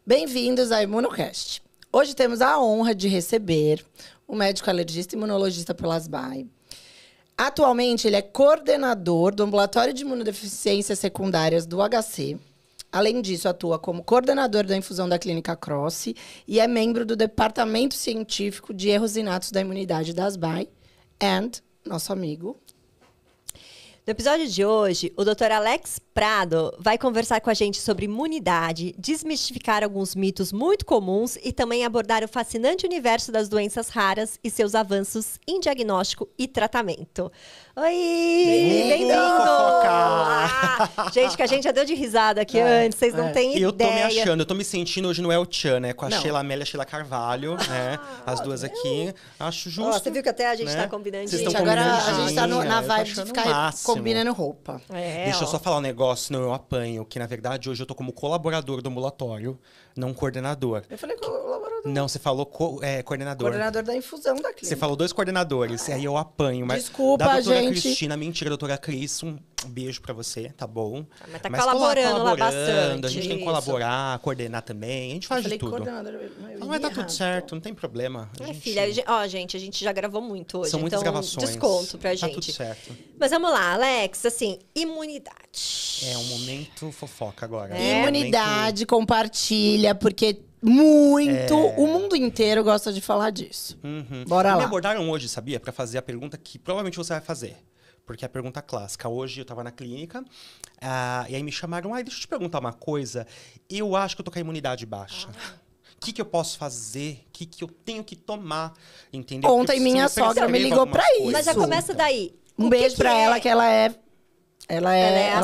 Bem-vindos ao ImunoCast. Hoje temos a honra de receber o médico alergista e imunologista pela ASBAI. Atualmente, ele é coordenador do Ambulatório de Imunodeficiências Secundárias do HC. Além disso, atua como coordenador da infusão da Clínica Croce e é membro do Departamento Científico de Erros Inatos da Imunidade da ASBAI. E nosso amigo... No episódio de hoje, o Dr. Alex Prado vai conversar com a gente sobre imunidade, desmistificar alguns mitos muito comuns e também abordar o fascinante universo das doenças raras e seus avanços em diagnóstico e tratamento. Oi! Bem-vindo! Gente, que a gente já deu de risada aqui antes, vocês não têm ideia. Eu tô me achando, eu tô me sentindo hoje no El Chan, né? Com a Sheila Amélia e a Sheila Carvalho, né? As duas aqui. Acho justo. Você viu que até a gente tá combinando. Vocês estão Agora combinando a gente tá na vibe de ficar máximo. combinando roupa. Deixa eu só falar um negócio, senão eu apanho. Que, na verdade, hoje eu tô como colaborador do ambulatório, não coordenador. Eu falei colaborador. Não, você falou coordenador. Coordenador da infusão da clínica. Você falou dois coordenadores, e aí eu apanho. Mas desculpa, da doutora gente. Cristina, mentira, doutora Cris, um beijo pra você, tá bom? Mas tá colaborando lá bastante. A gente tem que colaborar, coordenar também, a gente faz de tudo. Coordenador, Mas tá tudo certo, não tem problema. Filha, gente, a gente já gravou muito hoje. São muitas então, gravações. desconto pra gente. Tá tudo certo. Mas vamos lá, Alex, assim, imunidade. É um momento fofoca agora. Imunidade, compartilha, porque o mundo inteiro gosta de falar disso. Bora lá. Me abordaram hoje, sabia? Pra fazer a pergunta que provavelmente você vai fazer. Porque é a pergunta clássica. Hoje eu tava na clínica, e aí me chamaram, deixa eu te perguntar uma coisa. Eu acho que eu tô com a imunidade baixa. O que eu posso fazer? O que eu tenho que tomar? Entendeu? Ontem minha sogra me ligou pra isso. Mas já começa daí. Um beijo pra ela, que ela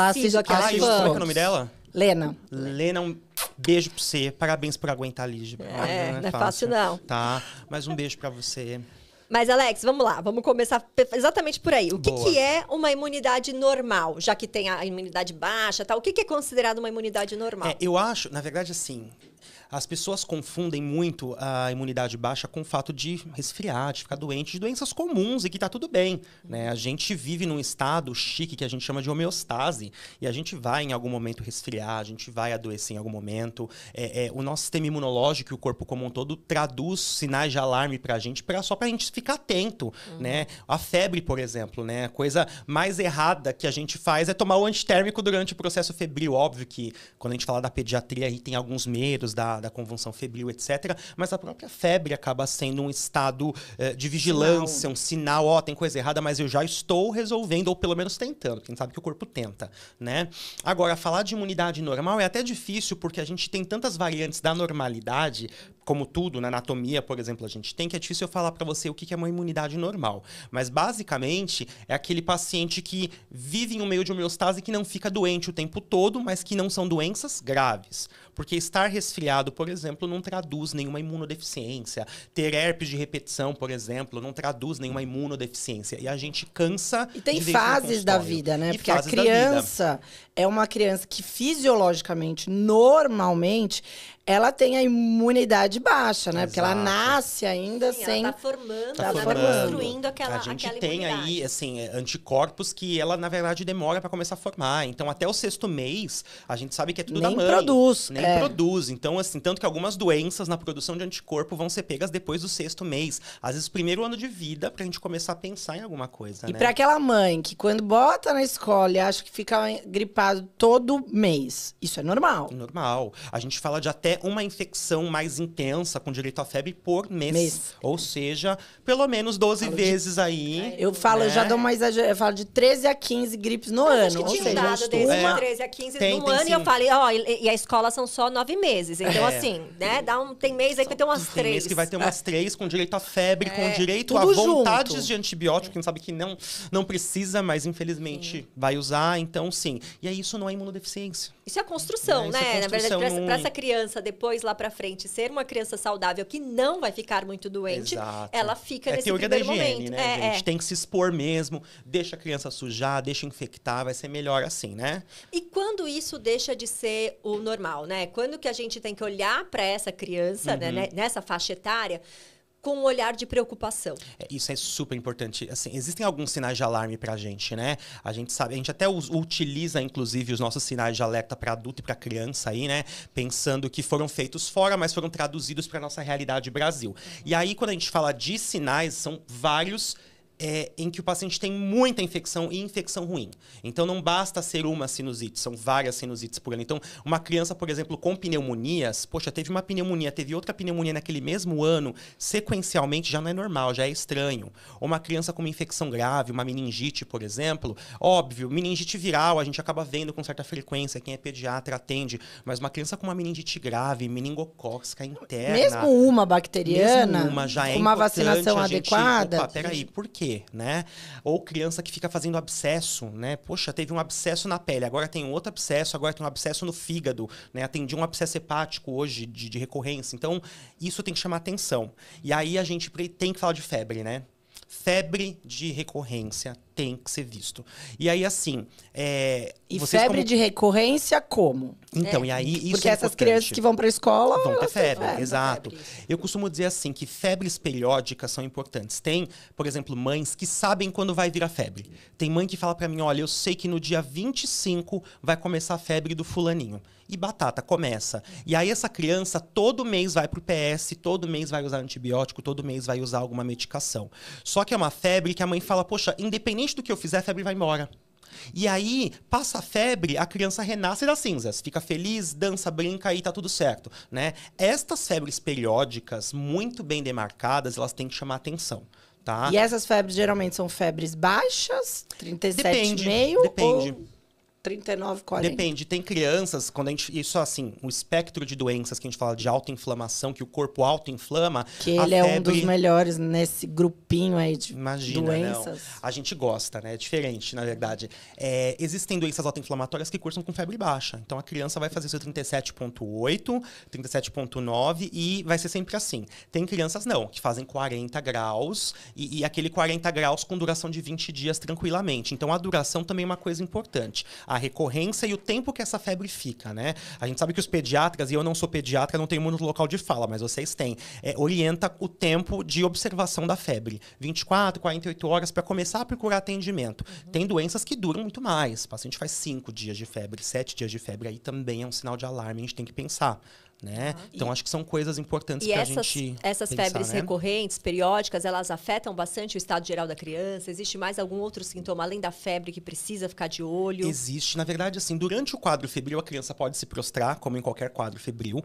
assiste aqui. Como é que é o nome dela? Lena. Lena, um beijo pra você. Parabéns por aguentar a Lígia. Não é fácil, não. Tá, mas um beijo pra você. Mas, Alex, vamos lá. Vamos começar exatamente por aí. O que é uma imunidade normal? Já que tem a imunidade baixa, tá? O que é considerado uma imunidade normal? Eu acho, na verdade, assim... As pessoas confundem muito a imunidade baixa com o fato de resfriar, de ficar doente, de doenças comuns e que tá tudo bem, né? A gente vive num estado chique que a gente chama de homeostase e a gente vai em algum momento resfriar, a gente vai adoecer em algum momento. O nosso sistema imunológico e o corpo como um todo traduz sinais de alarme pra gente, só pra gente ficar atento, né? A febre, por exemplo, né? A coisa mais errada que a gente faz é tomar o antitérmico durante o processo febril. Óbvio que quando a gente fala da pediatria, aí tem alguns medos da convulsão febril, etc. Mas a própria febre acaba sendo um estado de vigilância, um sinal, tem coisa errada, mas eu já estou resolvendo, ou pelo menos tentando, porque a gente sabe que o corpo tenta, né? Agora, falar de imunidade normal é até difícil, porque a gente tem tantas variantes da normalidade, como tudo, na anatomia, por exemplo, a gente tem, que é difícil eu falar pra você o que é uma imunidade normal. Mas, basicamente, é aquele paciente que vive em um meio de homeostase que não fica doente o tempo todo, mas que não são doenças graves. Porque estar resfriado, por exemplo, não traduz nenhuma imunodeficiência. Ter herpes de repetição, por exemplo, não traduz nenhuma imunodeficiência. E a gente cansa E tem de ver isso no fases da consultório. vida, né? E Porque a fases da vida. criança é uma criança que fisiologicamente, normalmente, ela tem a imunidade baixa, né? Porque ela Exato. nasce ainda Sim, sem... ela tá formando, Tá ela tá formando. construindo aquela A gente aquela tem imunidade. aí, assim, anticorpos que ela, na verdade, demora para começar a formar. Então, até o 6º mês, a gente sabe que é tudo Nem da mãe. produz, Nem produz. Então, assim, tanto que algumas doenças na produção de anticorpo vão ser pegas depois do 6º mês. Às vezes, primeiro ano de vida, pra gente começar a pensar em alguma coisa, E né? pra aquela mãe que quando bota na escola e acha que fica gripado todo mês, isso é normal. Normal. A gente fala de até uma infecção mais intensa, com direito à febre, por mês. Ou seja, pelo menos 12 vezes aí. Eu falo, eu já dou uma exagero, eu falo de 13 a 15 gripes no ano. Acho que Ou tinha um seja, dado desse de 13 a 15 no ano, e eu sim. falei, e a escola são só 9 meses. Então, assim, né, tem mês aí que vai ter umas Tem 3. mês que vai ter umas 3, com direito à febre, com direito a tudo vontades junto. de antibiótico, quem sabe que não precisa, mas infelizmente vai usar, então sim. E aí isso não é imunodeficiência. Isso é construção, Isso é né? Na verdade, construção, pra essa criança, depois lá pra frente, ser uma criança saudável que não vai ficar muito doente, Exato. ela fica nesse teoria da primeiro higiene, momento. né, gente? Tem que se expor mesmo, deixa a criança sujar, deixa infectar, vai ser melhor assim, né? E quando isso deixa de ser o normal, né? Quando que a gente tem que olhar para essa criança, né, nessa faixa etária, com um olhar de preocupação. Isso é super importante. Assim, existem alguns sinais de alarme pra gente, né? A gente sabe, a gente até utiliza, inclusive, os nossos sinais de alerta para adulto e para criança aí, né? Pensando que foram feitos fora, mas foram traduzidos para nossa realidade Brasil. E aí, quando a gente fala de sinais, são vários em que o paciente tem muita infecção e infecção ruim. Então, não basta ser uma sinusite, são várias sinusites por ano. Então, uma criança, por exemplo, com pneumonias, poxa, teve uma pneumonia, teve outra pneumonia naquele mesmo ano, sequencialmente já não é normal, já é estranho. Ou uma criança com uma infecção grave, uma meningite, por exemplo, óbvio, meningite viral a gente acaba vendo com certa frequência, quem é pediatra atende, mas uma criança com uma meningite grave, meningocócica interna... Mesmo uma bacteriana, mesmo uma já é uma importante vacinação a gente, adequada... Opa, peraí, por quê? Né? Ou criança que fica fazendo abscesso, né? Poxa, teve um abscesso na pele, agora tem outro abscesso, agora tem um abscesso no fígado, né? Atendi um abscesso hepático hoje de recorrência. Então, isso tem que chamar atenção. E aí a gente tem que falar de febre, né? Febre de recorrência tem que ser visto. E aí, assim... E febre de recorrência como? Então, e aí isso porque é essas importante. crianças que vão para a escola... Vão ter elas têm febre, exato. Eu costumo dizer assim, que febres periódicas são importantes. Tem, por exemplo, mães que sabem quando vai vir a febre. Tem mãe que fala pra mim, olha, eu sei que no dia 25 vai começar a febre do fulaninho. E batata, começa. E aí essa criança todo mês vai pro PS, todo mês vai usar antibiótico, todo mês vai usar alguma medicação. Só que é uma febre que a mãe fala, poxa, independente do que eu fizer, a febre vai embora. E aí, passa a febre, a criança renasce das cinzas. Fica feliz, dança, brinca e tá tudo certo, né? Estas febres periódicas, muito bem demarcadas, elas têm que chamar atenção, tá? E essas febres geralmente são febres baixas? 37,5? Depende. Ou 39, 40? Depende. Tem crianças, quando a gente... Isso, assim, o espectro de doenças que a gente fala de autoinflamação, que o corpo autoinflama... Que ele é um dos melhores nesse grupinho aí de doenças. Não. A gente gosta, né? É diferente, na verdade. Existem doenças autoinflamatórias que cursam com febre baixa. Então, a criança vai fazer seu 37,8, 37,9 e vai ser sempre assim. Tem crianças, não, que fazem 40 graus e aquele 40 graus com duração de 20 dias tranquilamente. Então, a duração também é uma coisa importante. A recorrência e o tempo que essa febre fica, né? A gente sabe que os pediatras, e eu não sou pediatra, não tenho muito local de fala, mas vocês têm, orienta o tempo de observação da febre. 24, 48 horas para começar a procurar atendimento. Tem doenças que duram muito mais. O paciente faz 5 dias de febre, 7 dias de febre, aí também é um sinal de alarme, a gente tem que pensar. Né? Então, acho que são coisas importantes para a gente essas pensar, febres né? recorrentes, periódicas, elas afetam bastante o estado geral da criança? Existe mais algum outro sintoma, além da febre, que precisa ficar de olho? Existe. Na verdade, assim, durante o quadro febril, a criança pode se prostrar, como em qualquer quadro febril.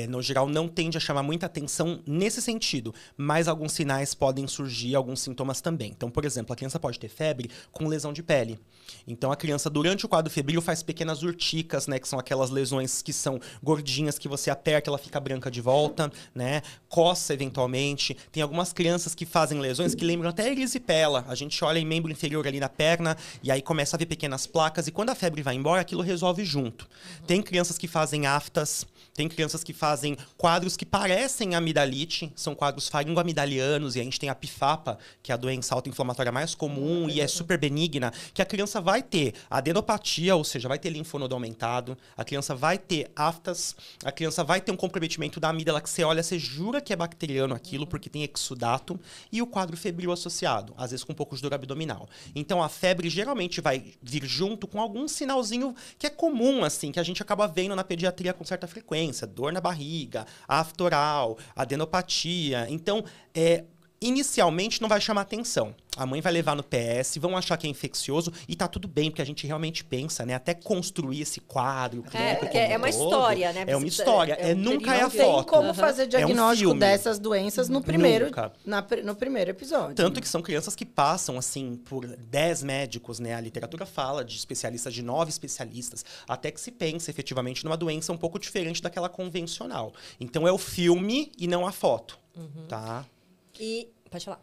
No geral, não tende a chamar muita atenção nesse sentido, mas alguns sinais podem surgir, alguns sintomas também. Então, por exemplo, a criança pode ter febre com lesão de pele. Então, a criança, durante o quadro febril, faz pequenas urticas, né? Que são aquelas lesões que são gordinhas, que você aperta, ela fica branca de volta, né? Coça, eventualmente. Tem algumas crianças que fazem lesões que lembram até erisipela. A gente olha em membro inferior ali na perna e aí começa a ver pequenas placas. E quando a febre vai embora, aquilo resolve junto. Tem crianças que fazem aftas. Tem crianças que fazem quadros que parecem amidalite. São quadros faringoamidalianos. E a gente tem a pifapa, que é a doença autoinflamatória mais comum e é super benigna, que a criança vai ter adenopatia, ou seja, vai ter linfonodo aumentado. A criança vai ter aftas. A criança vai ter um comprometimento da amígdala que você olha, você jura que é bacteriano aquilo, porque tem exudato, e o quadro febril associado, às vezes com um pouco de dor abdominal. Então, a febre geralmente vai vir junto com algum sinalzinho que é comum, assim, que a gente acaba vendo na pediatria com certa frequência. Dor na barriga, afta oral, adenopatia. Então, inicialmente não vai chamar atenção. A mãe vai levar no PS, vão achar que é infeccioso e tá tudo bem, porque a gente realmente pensa, né? Até construir esse quadro. Porque é uma história, né? É uma história. Nunca é a foto. Não tem como fazer diagnóstico dessas doenças no primeiro, Nunca. No primeiro episódio. Tanto que são crianças que passam, assim, por 10 médicos, né? A literatura fala de especialistas, de 9 especialistas, até que se pense efetivamente numa doença um pouco diferente daquela convencional. Então, é o filme e não a foto, tá? E... Pode falar.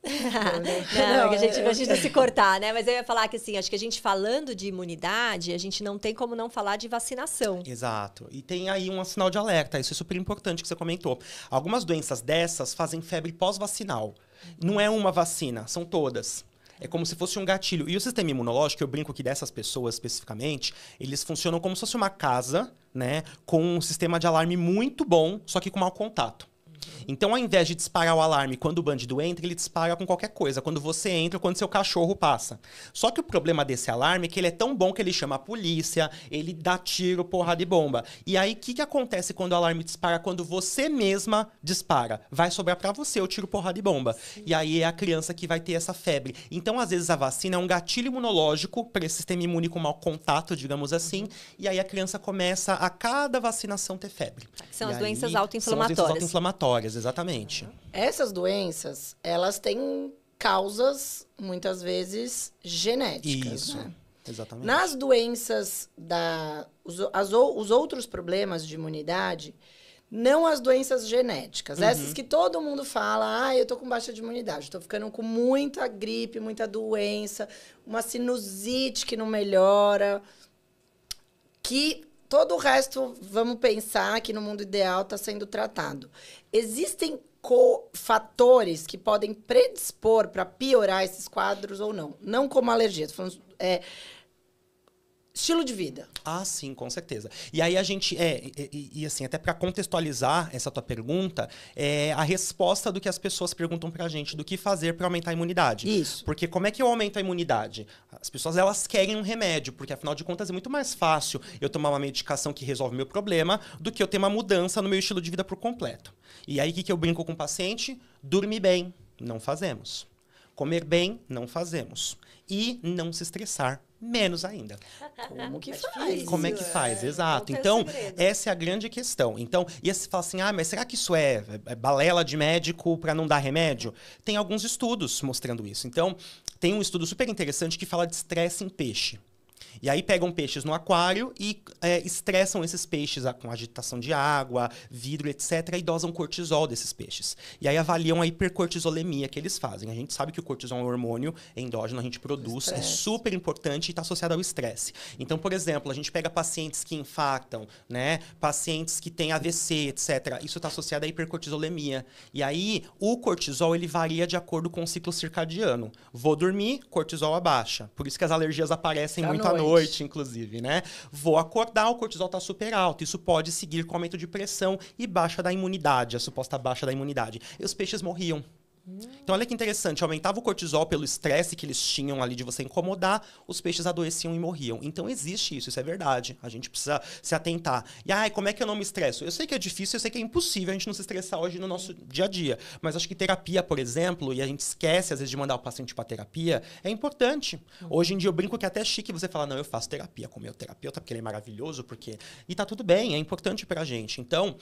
Não, que a gente não se cortar, né? Mas eu ia falar que, assim, acho que a gente falando de imunidade, a gente não tem como não falar de vacinação. Exato. E tem aí um sinal de alerta, isso é super importante que você comentou. Algumas doenças dessas fazem febre pós-vacinal. Não é uma vacina, são todas. É como se fosse um gatilho. E o sistema imunológico, eu brinco que dessas pessoas especificamente, eles funcionam como se fosse uma casa, né? Com um sistema de alarme muito bom, só que com mau contato. Então, ao invés de disparar o alarme quando o bandido entra, ele dispara com qualquer coisa. Quando você entra, quando seu cachorro passa. Só que o problema desse alarme é que ele é tão bom que ele chama a polícia, ele dá tiro, porrada e bomba. E aí, o que acontece quando o alarme dispara? Quando você mesma dispara. Vai sobrar pra você o tiro, porrada e bomba. Sim. E aí é a criança que vai ter essa febre. Então, às vezes, a vacina é um gatilho imunológico para esse sistema imune com mau contato, digamos assim. E aí a criança começa a cada vacinação ter febre. Que são as aí, doenças autoinflamatórias. São as doenças autoinflamatórias, exatamente. Essas doenças, elas têm causas, muitas vezes, genéticas. Isso, né? Exatamente. Nas doenças, os outros problemas de imunidade, não as doenças genéticas. Essas que todo mundo fala, eu tô com baixa de imunidade, tô ficando com muita gripe, muita doença, uma sinusite que não melhora, que todo o resto, vamos pensar que no mundo ideal está sendo tratado. Existem fatores que podem predispor para piorar esses quadros ou não? Não como alergia, tô falando, estilo de vida. Ah, sim, com certeza. E aí a gente, assim, até para contextualizar essa tua pergunta, a resposta do que as pessoas perguntam pra gente, do que fazer para aumentar a imunidade. Isso. Porque como é que eu aumento a imunidade? As pessoas, elas querem um remédio, porque afinal de contas é muito mais fácil eu tomar uma medicação que resolve o meu problema do que eu ter uma mudança no meu estilo de vida por completo. E aí, o que eu brinco com o paciente? Dormir bem, não fazemos. Comer bem, não fazemos. E não se estressar, menos ainda. Como que faz? Como é que faz? Exato. Então, essa é a grande questão. Então, e aí você fala assim, mas será que isso é balela de médico para não dar remédio? Tem alguns estudos mostrando isso. Então, tem um estudo super interessante que fala de estresse em peixe. E aí pegam peixes no aquário e estressam esses peixes com agitação de água, vidro, etc. E dosam cortisol desses peixes. E aí avaliam a hipercortisolemia que eles fazem. A gente sabe que o cortisol é um hormônio endógeno, a gente produz, é super importante e está associado ao estresse. Então, por exemplo, a gente pega pacientes que infartam, né? Pacientes que têm AVC, etc. Isso está associado à hipercortisolemia. E aí, o cortisol, ele varia de acordo com o ciclo circadiano. Vou dormir, cortisol abaixa. Por isso que as alergias aparecem muito à noite, inclusive, né? Vou acordar, o cortisol tá super alto. Isso pode seguir com aumento de pressão e baixa da imunidade, a suposta baixa da imunidade. E os peixes morriam. Então, olha que interessante, aumentava o cortisol pelo estresse que eles tinham ali de você incomodar, os peixes adoeciam e morriam. Então, existe isso é verdade. A gente precisa se atentar. E, como é que eu não me estresso? Eu sei que é difícil, eu sei que é impossível a gente não se estressar hoje no nosso dia a dia. Mas acho que terapia, por exemplo, e a gente esquece, às vezes, de mandar o paciente para terapia, é importante. Hoje em dia, eu brinco que é até chique você falar, não, eu faço terapia com o meu terapeuta, porque ele é maravilhoso, porque... E tá tudo bem, é importante pra gente. Então,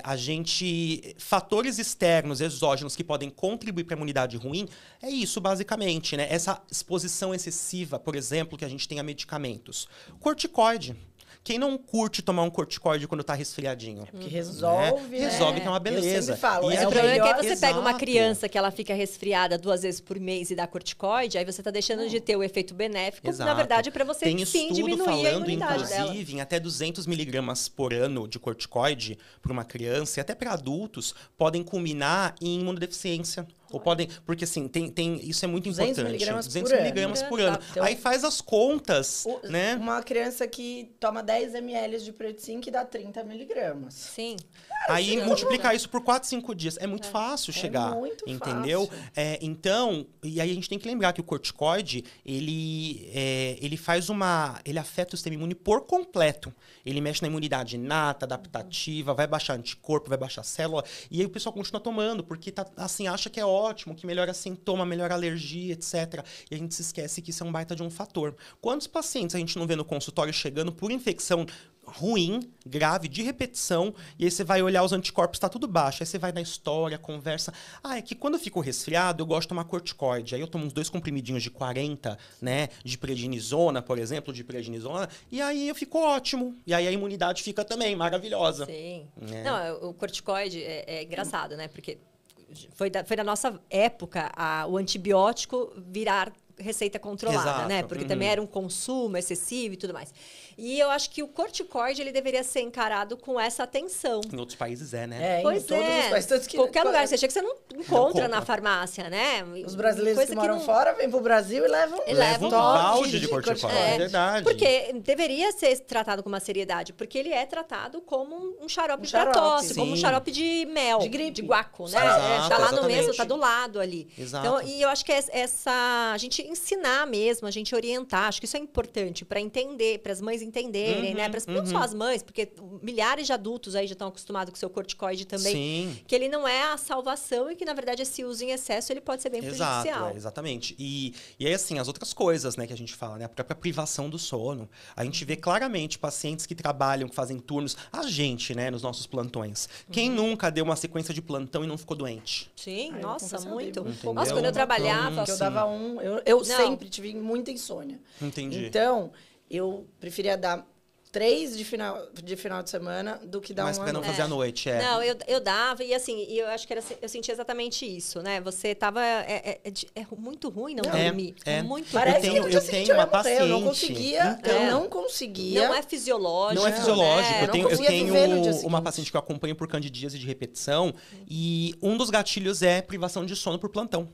a gente... Fatores externos, exógenos, que podem contribuir para a imunidade ruim, é isso basicamente, né? Essa exposição excessiva, por exemplo, que a gente tem a medicamentos. Corticoide. Quem não curte tomar um corticoide quando tá resfriadinho? Que resolve, né? Resolve, que é uma beleza. Eu sempre falo, o problema é que aí você Exato. pega uma criança que ela fica resfriada 2 vezes por mês e dá corticoide, aí você tá deixando de ter o efeito benéfico, Exato. na verdade, para você tem sim diminuir a falando, imunidade inclusive, dela. em até 200 miligramas por ano de corticoide para uma criança e até para adultos podem culminar em imunodeficiência. Ou podem, porque assim, isso é muito 200 importante. miligramas 200 por miligramas ano. por ano. Então, aí faz as contas, né? Uma criança que toma 10 ml de Predsim que dá 30 miligramas. Sim. Aí multiplicar isso por 4, 5 dias. É muito fácil chegar. Muito entendeu? fácil. Então, e aí a gente tem que lembrar que o corticoide, ele faz ele afeta o sistema imune por completo. Ele mexe na imunidade inata, adaptativa, vai baixar anticorpo, vai baixar célula. E aí o pessoal continua tomando, porque acha que é ótimo, que melhora sintoma, melhora alergia, etc. E a gente se esquece que isso é um baita de um fator. Quantos pacientes a gente não vê no consultório chegando por infecção ruim, grave, de repetição, e aí você vai olhar os anticorpos, tá tudo baixo. Aí você vai na história, conversa. É que quando eu fico resfriado, eu gosto de tomar corticoide. Aí eu tomo uns 2 comprimidinhos de 40, né, de prednisona, por exemplo, e aí eu fico ótimo. E aí a imunidade fica também maravilhosa. Sim. Não, o corticoide é engraçado, né, porque foi da nossa época o antibiótico virar receita controlada, Exato. né? Porque também era um consumo excessivo e tudo mais. E eu acho que o corticoide, ele deveria ser encarado com essa atenção. Em outros países né? Em todos os países. Tanto que- Qualquer lugar, você chega que você não encontra compra. na farmácia, né? Os brasileiros Coisa que moram não- fora vêm pro Brasil e levam Leva um toque balde de corticoide. É verdade. Porque deveria ser tratado com uma seriedade, porque ele é tratado como um xarope Um pra xarope, tosse, sim. como um xarope de mel, De gripe. de guaco, né? Exato, Tá lá no exatamente. mesmo, tá do lado ali. Exato. Então, e eu acho que a gente ensinar mesmo, a gente orientar, acho que isso é importante para entender, para as mães entenderem, né? Não só as mães, porque milhares de adultos aí já estão acostumados com o seu corticoide também, Sim. que ele não é a salvação e que, na verdade, esse uso em excesso, ele pode ser bem prejudicial. Exatamente. E aí, assim, as outras coisas, né, que a gente fala, né? A própria privação do sono. A gente vê claramente pacientes que trabalham, que fazem turnos, a gente, né, nos nossos plantões. Quem nunca deu uma sequência de plantão e não ficou doente? Sim, Ai, nossa, confesso, eu muito. dei Entendeu? Nossa, quando eu trabalhava... Que eu Sim. dava eu Não. sempre tive muita insônia. Entendi. Então, eu preferia dar 3 de final de semana do que dar Mas uma pra não noite. fazer à noite, Não, eu dava, e assim, e eu acho que eu sentia exatamente isso, né? Você tava. É muito ruim não dormir. é. Muito Parece ruim. que no dia seguinte tenho eu ia uma morrer. Eu não paciente. conseguia. Então, eu não conseguia. Não é fisiológico. Não é fisiológico. né? Eu não tenho conseguia viver no dia uma seguinte. paciente que eu acompanho por candidíase de repetição e um dos gatilhos é privação de sono por plantão.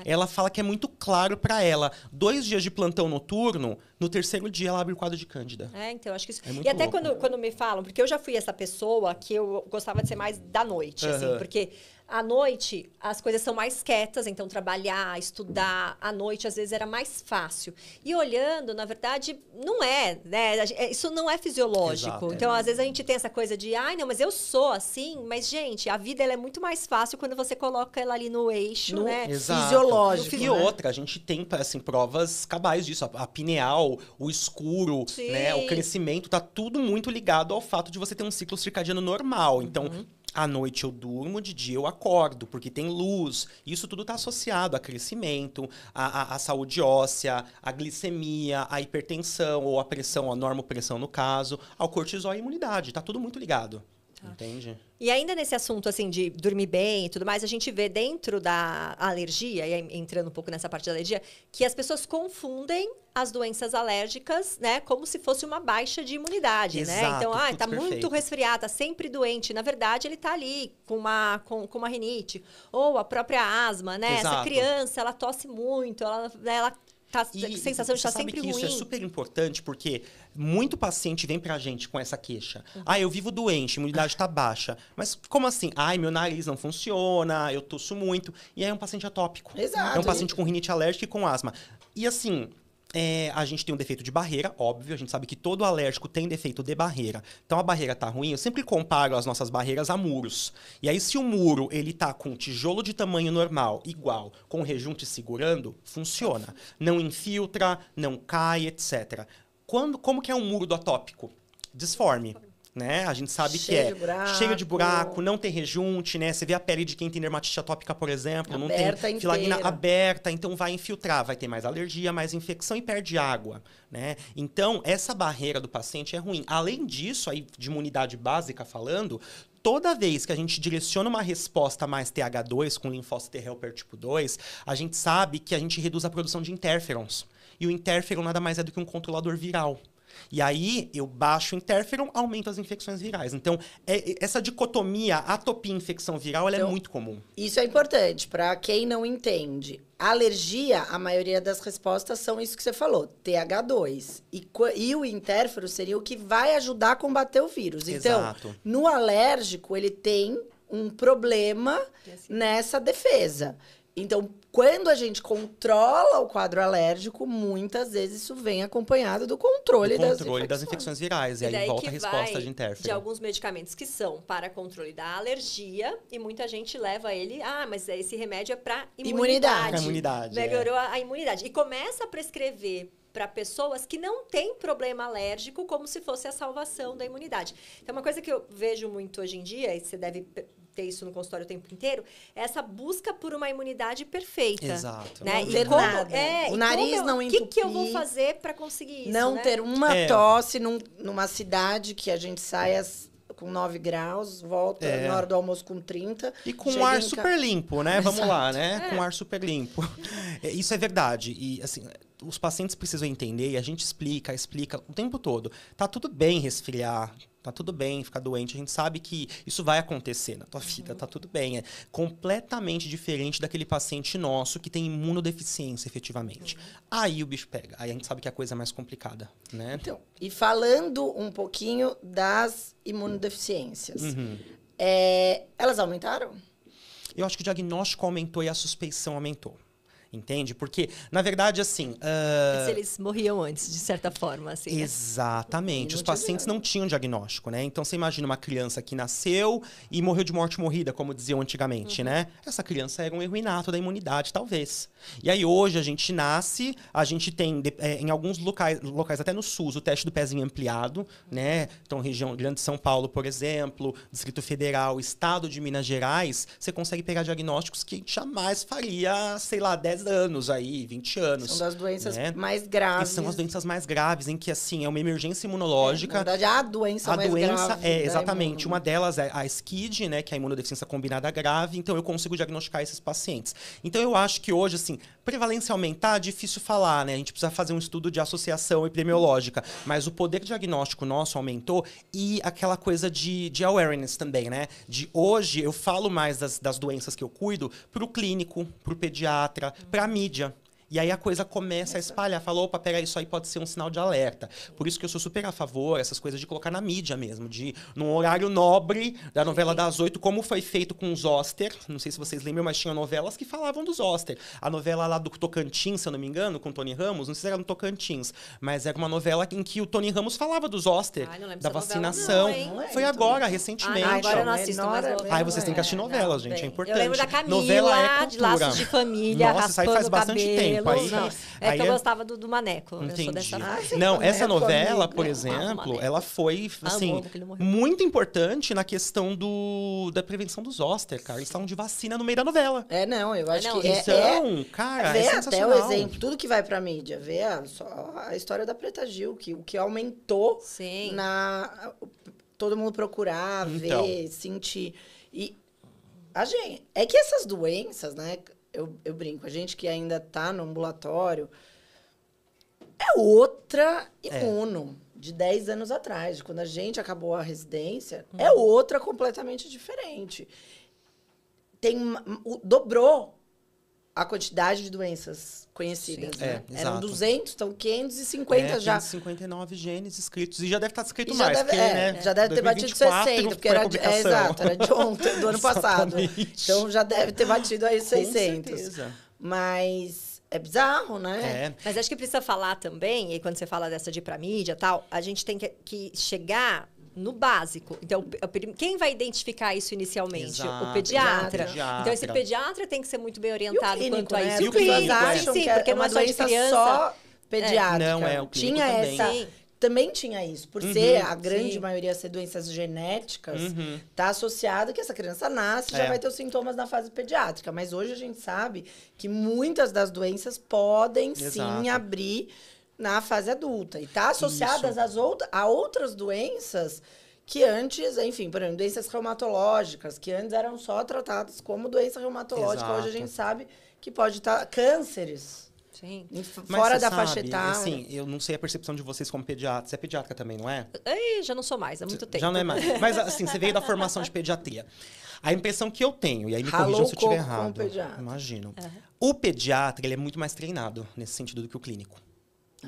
Ela fala que é muito claro pra ela. 2 dias de plantão noturno, no 3º dia ela abre o quadro de cândida. Então, acho que isso. É muito E até louco. quando me falam, porque eu já fui essa pessoa que eu gostava de ser mais da noite, assim, Aham. porque à noite as coisas são mais quietas, então trabalhar, estudar, à noite às vezes era mais fácil. E olhando, na verdade, não é, né? Isso não é fisiológico. Exato. Então, às vezes a gente tem essa coisa de, ai, não, mas eu sou assim, mas, gente, a vida ela é muito mais fácil quando você coloca ela ali no eixo, No né? Exato. fisiológico. E né? outra, a gente tem assim, provas cabais disso. A pineal, o escuro, Sim. né, o crescimento, tá tudo muito ligado ao fato de você ter um ciclo circadiano normal. Então, à noite eu durmo, de dia eu acordo, porque tem luz. Isso tudo está associado a crescimento, a saúde óssea, a glicemia, a hipertensão, ou a pressão, a normopressão no caso, ao cortisol e à imunidade. Tá tudo muito ligado. Entende? E ainda nesse assunto, assim, de dormir bem e tudo mais, a gente vê dentro da alergia, e aí entrando um pouco nessa parte da alergia, que as pessoas confundem as doenças alérgicas, né, como se fosse uma baixa de imunidade, né? Exato, Então, putz, tá muito perfeito. resfriado, tá sempre doente. Na verdade, ele tá ali com uma rinite. Ou a própria asma, né? Essa Exato. criança, ela tosse muito, ela tá com a sensação de você estar sabe sempre que ruim. isso é super importante, porque muito paciente vem pra gente com essa queixa. Eu vivo doente, a imunidade tá baixa. Mas como assim? Meu nariz não funciona, eu tosso muito. E aí é um paciente atópico. Exato. É um paciente com rinite alérgica e com asma. E assim, a gente tem um defeito de barreira, óbvio. A gente sabe que todo alérgico tem defeito de barreira. Então, a barreira tá ruim. Eu sempre comparo as nossas barreiras a muros. E aí, se o muro, ele tá com tijolo de tamanho normal, igual, com rejunte segurando, funciona. Não infiltra, não cai, etc. Como que é um muro do atópico? Disforme. Né? A gente sabe Cheio que é de buraco. cheio de buraco, não tem rejunte, né? Você vê a pele de quem tem dermatite atópica, por exemplo, não Aberta tem filagna inteira. aberta, então vai infiltrar, vai ter mais alergia, mais infecção e perde água, né? Então, essa barreira do paciente é ruim. Além disso, aí de imunidade básica falando, toda vez que a gente direciona uma resposta mais TH2 com linfócito T helper tipo 2, a gente sabe que a gente reduz a produção de interferons. E o interferon nada mais é do que um controlador viral. E aí, eu baixo o interferon, aumento as infecções virais. Então, essa dicotomia atopia e infecção viral, ela é muito comum. Isso é importante para quem não entende. Alergia, a maioria das respostas são isso que você falou, TH2. E o interfero seria o que vai ajudar a combater o vírus. Então, Exato. no alérgico, ele tem um problema nessa defesa. Então, quando a gente controla o quadro alérgico, muitas vezes isso vem acompanhado do controle, Das infecções virais. E aí daí volta que a resposta vai de interferon. de alguns medicamentos que são para controle da alergia e muita gente leva ele, mas esse remédio é para imunidade. Pra imunidade, Melhorou a imunidade. E começa a prescrever para pessoas que não têm problema alérgico como se fosse a salvação da imunidade. Então, uma coisa que eu vejo muito hoje em dia, e você deve ter isso no consultório o tempo inteiro, é essa busca por uma imunidade perfeita. Exato. Né? Não ter nada. O nariz não entupir. O que eu vou fazer para conseguir isso, Não né? ter uma tosse numa cidade que a gente saia com 9 graus, volta na hora do almoço com 30. E com chega um ar em super limpo, né? Vamos Exato. lá, né? Com um ar super limpo. Isso é verdade. E, assim, os pacientes precisam entender, e a gente explica o tempo todo. Tá tudo bem resfriar, tá tudo bem ficar doente. A gente sabe que isso vai acontecer na tua vida, tá tudo bem. É completamente diferente daquele paciente nosso que tem imunodeficiência, efetivamente. Aí o bicho pega. Aí a gente sabe que a coisa é mais complicada, né? Então, e falando um pouquinho das imunodeficiências, elas aumentaram? Eu acho que o diagnóstico aumentou e a suspeição aumentou. Entende? Porque, na verdade, assim... Se eles morriam antes, de certa forma, assim. Né? Exatamente. Os pacientes não tinham diagnóstico, né? Então, você imagina uma criança que nasceu e morreu de morte morrida, como diziam antigamente, né? Essa criança era um erro inato da imunidade, talvez. E aí, hoje, a gente nasce, a gente tem, em alguns locais, até no SUS, o teste do pezinho ampliado, né? Então, região Grande São Paulo, por exemplo, Distrito Federal, Estado de Minas Gerais, você consegue pegar diagnósticos que a gente jamais faria, sei lá, 10 anos aí, 20 anos. São das doenças mais graves. E são as doenças mais graves, em que, assim, é uma emergência imunológica. Na verdade, a doença mais grave. Exatamente. Uma delas é a SCID, né, que é a imunodeficiência combinada grave. Então, eu consigo diagnosticar esses pacientes. Então, eu acho que hoje, assim, prevalência aumentar, difícil falar, né? A gente precisa fazer um estudo de associação epidemiológica. Mas o poder diagnóstico nosso aumentou e aquela coisa de awareness também, né? De hoje, eu falo mais das doenças que eu cuido pro clínico, pro pediatra, pra mídia. E aí a coisa começa a espalhar. Falou, opa, peraí, isso aí pode ser um sinal de alerta. Por isso que eu sou super a favor, essas coisas de colocar na mídia mesmo. Num horário nobre da novela das 8, como foi feito com os Oster. Não sei se vocês lembram, mas tinha novelas que falavam dos Oster. A novela lá do Tocantins, se eu não me engano, com o Tony Ramos. Não sei se era no Tocantins. Mas era uma novela em que o Tony Ramos falava dos Oster. Da vacinação. Não, foi agora, recentemente. Agora eu não assisto mais novela. Vocês têm que assistir novelas, gente. É importante. Eu lembro da Camila, novela de Laços de Família, Nossa, isso aí faz bastante tempo. Aí, é que eu gostava do Maneco. Entendi. Eu sou dessa não, essa novela, por exemplo, ela foi, assim, muito importante na questão da prevenção dos Zoster, cara. Eles estavam de vacina no meio da novela. Eu acho que então, cara, vê sensacional. até o exemplo, tudo que vai pra mídia, vê só a história da Preta Gil, o que aumentou todo mundo procurar, ver, sentir. E a gente, é que essas doenças, né? Eu brinco, a gente que ainda tá no ambulatório, é outra imuno de 10 anos atrás. De quando a gente acabou a residência, é outra completamente diferente. Dobrou a quantidade de doenças conhecidas, né? Eram 200, estão 550 já. 559 genes escritos. E já deve estar escrito já mais. Deve, porque, né, já deve ter batido 60, porque era de ontem, do ano passado. Então já deve ter batido aí 600. Com certeza. Mas é bizarro, né? Mas acho que precisa falar também, e quando você fala dessa de ir pra mídia e tal, a gente tem que chegar no básico. Então, quem vai identificar isso inicialmente? O pediatra. Então, esse pediatra tem que ser muito bem orientado clínico, quanto a isso. E o clínico, acham que porque é uma doença só pediátrica. Não, o clínico tinha também. Também tinha isso. Por ser a grande maioria ser doenças genéticas, tá associado que essa criança nasce e já vai ter os sintomas na fase pediátrica. Mas hoje a gente sabe que muitas das doenças podem sim abrir na fase adulta. E tá associadas a outras doenças que antes, enfim, por exemplo, doenças reumatológicas, que antes eram só tratadas como doença reumatológica. Hoje a gente sabe que pode estar cânceres. Sim. Fora da faixa etária. Assim, eu não sei a percepção de vocês como pediatra. Você é pediatra também, não é? Já não sou mais, há muito tempo. Já não é mais. Mas, assim, você veio da formação de pediatria. A impressão que eu tenho, e aí me corrijam se eu estiver errado. Imagino. O pediatra, ele é muito mais treinado nesse sentido do que o clínico.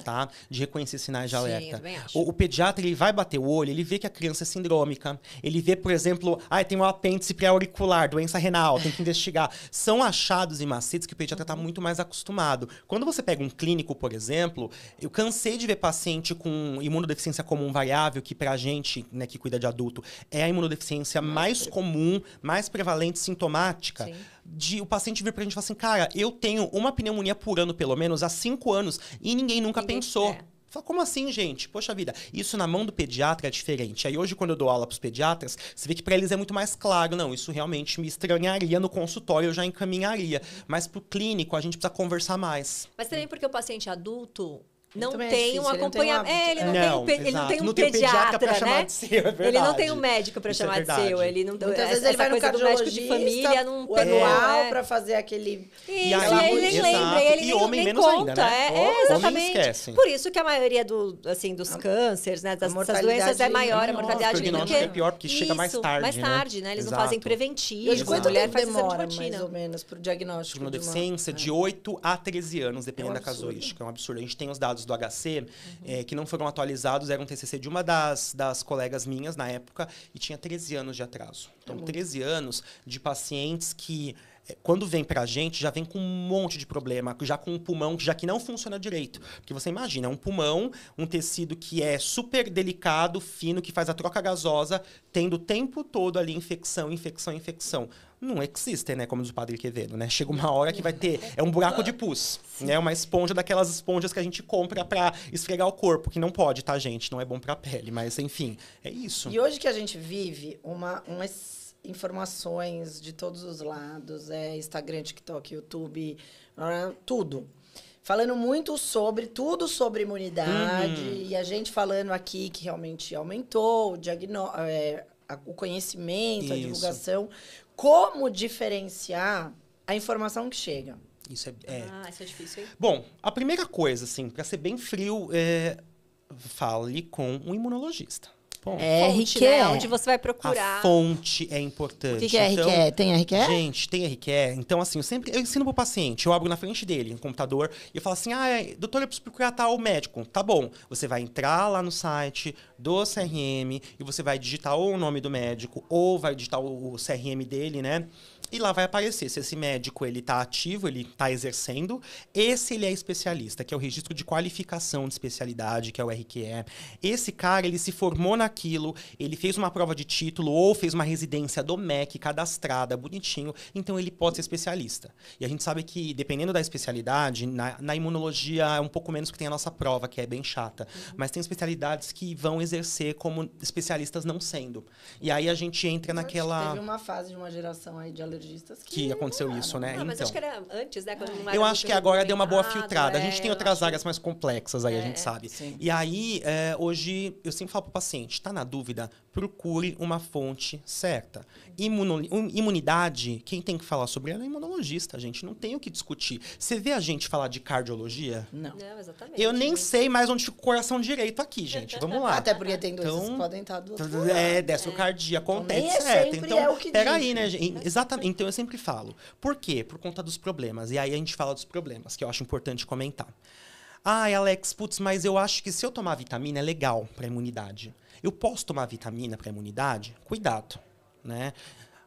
Tá? De reconhecer sinais de alerta. Eu também acho. O pediatra, ele vai bater o olho, ele vê que a criança é sindrômica. Ele vê, por exemplo, tem um apêndice pré-auricular, doença renal, tem que investigar. São achados e macetes que o pediatra está muito mais acostumado. Quando você pega um clínico, por exemplo, eu cansei de ver paciente com imunodeficiência comum variável, que pra gente, né, que cuida de adulto, é a imunodeficiência mais comum, mais prevalente, sintomática. Sim. O paciente vir pra gente e falar assim, cara, eu tenho uma pneumonia por ano, pelo menos, há 5 anos, e ninguém nunca pensou. Fala, como assim, gente? Poxa vida, isso na mão do pediatra é diferente. Aí hoje, quando eu dou aula pros pediatras, você vê que pra eles é muito mais claro. Não, isso realmente me estranharia no consultório, eu já encaminharia. Mas pro clínico, a gente precisa conversar mais. Mas também porque o paciente adulto, não também é tem difícil, um ele não tem um acompanhamento. hábito. Ele não, Não, tem, ele não exato. tem um Não tem pediatra, pra chamar né? de seu, é Ele não verdade. tem um médico pra Isso é chamar de verdade. seu. Ele não, Muitas vezes essa ele vai no coisa do médico de cardiologista, família não o pegou. anual pra fazer aquele... Isso, E e aí, ele nem exato. lembra, ele E nem, homem nem menos conta. ainda, né? Homem Exatamente. esquece. Por isso que a maioria dos cânceres, né, dessas mortalidade doenças é maior, a menor, mortalidade o diagnóstico é pior, porque chega mais tarde, mais né? tarde, né? Eles não Exato. fazem E preventivo, hoje, a quanto mulher tempo faz exame de demora, rotina. mais ou menos, pro diagnóstico de uma... Imunodeficiência de 8 a 13 anos, dependendo É um da absurdo. casuística. É um absurdo. A gente tem os dados do HC, que não foram atualizados, era um TCC de uma das colegas minhas na época, e tinha 13 anos de atraso. Então, 13 anos de pacientes que, quando vem pra gente, já vem com um monte de problema, já com um pulmão que não funciona direito. Porque você imagina, um pulmão, um tecido que é super delicado, fino, que faz a troca gasosa, tendo o tempo todo ali infecção. Não existe, né? Como diz o Padre Quevedo, né? Chega uma hora que vai ter... É um buraco de pus, né? Uma esponja daquelas esponjas que a gente compra pra esfregar o corpo, que não pode, tá, gente? Não é bom pra pele, mas enfim, é isso. E hoje que a gente vive umas informações de todos os lados, Instagram, TikTok, YouTube, tudo. Falando muito tudo sobre imunidade, e a gente falando aqui que realmente aumentou o conhecimento, a Isso. divulgação. Como diferenciar a informação que chega? Isso é... Isso é difícil, hein? Bom, a primeira coisa, assim, pra ser bem frio, fale com um imunologista. Bom, Fonte, né? Onde você vai procurar. a fonte é importante. O que é Então, RQE? Tem RQE? Gente, tem RQE. Então, assim, eu ensino pro paciente, eu abro na frente dele, no computador, e eu falo assim, doutor, eu preciso procurar tal médico. Tá bom. Você vai entrar lá no site do CRM e você vai digitar ou o nome do médico, ou vai digitar o CRM dele, né? E lá vai aparecer se esse médico ele tá ativo, ele tá exercendo. Esse ele é especialista, que é o registro de qualificação de especialidade, que é o RQE. Esse cara, ele se formou naquilo, ele fez uma prova de título ou fez uma residência do MEC cadastrada, bonitinho, então ele pode ser especialista. E a gente sabe que, dependendo da especialidade, na imunologia é um pouco menos que tem a nossa prova, que é bem chata. Mas tem especialidades que vão exercer como especialistas não sendo. E aí a gente entra naquela... Teve uma fase de uma geração aí de alergistas que aconteceu isso, né? Mas então, acho que era antes, né? Quando não era eu acho muito que agora deu uma boa regulado, filtrada. A gente tem outras eu acho. áreas mais complexas aí, a gente sabe. Sim. E aí, hoje, eu sempre falo pro paciente, tá na dúvida, procure uma fonte certa. Imunidade, quem tem que falar sobre ela é imunologista, gente. Não tem o que discutir. Você vê a gente falar de cardiologia? Não. Não, exatamente. Eu nem sei mais onde fica o coração direito aqui, gente. Vamos lá. Até porque tem doenças Então, que podem estar do outro lado. destrocardia acontece, nem é certo. sempre Então, é o que peraí, diz. né, gente? Exatamente. Então, eu sempre falo. Por quê? Por conta dos problemas. E aí a gente fala dos problemas, que eu acho importante comentar. Ai, Alex, putz, mas eu acho que se eu tomar vitamina é legal para imunidade. Eu posso tomar vitamina para imunidade? Cuidado, né?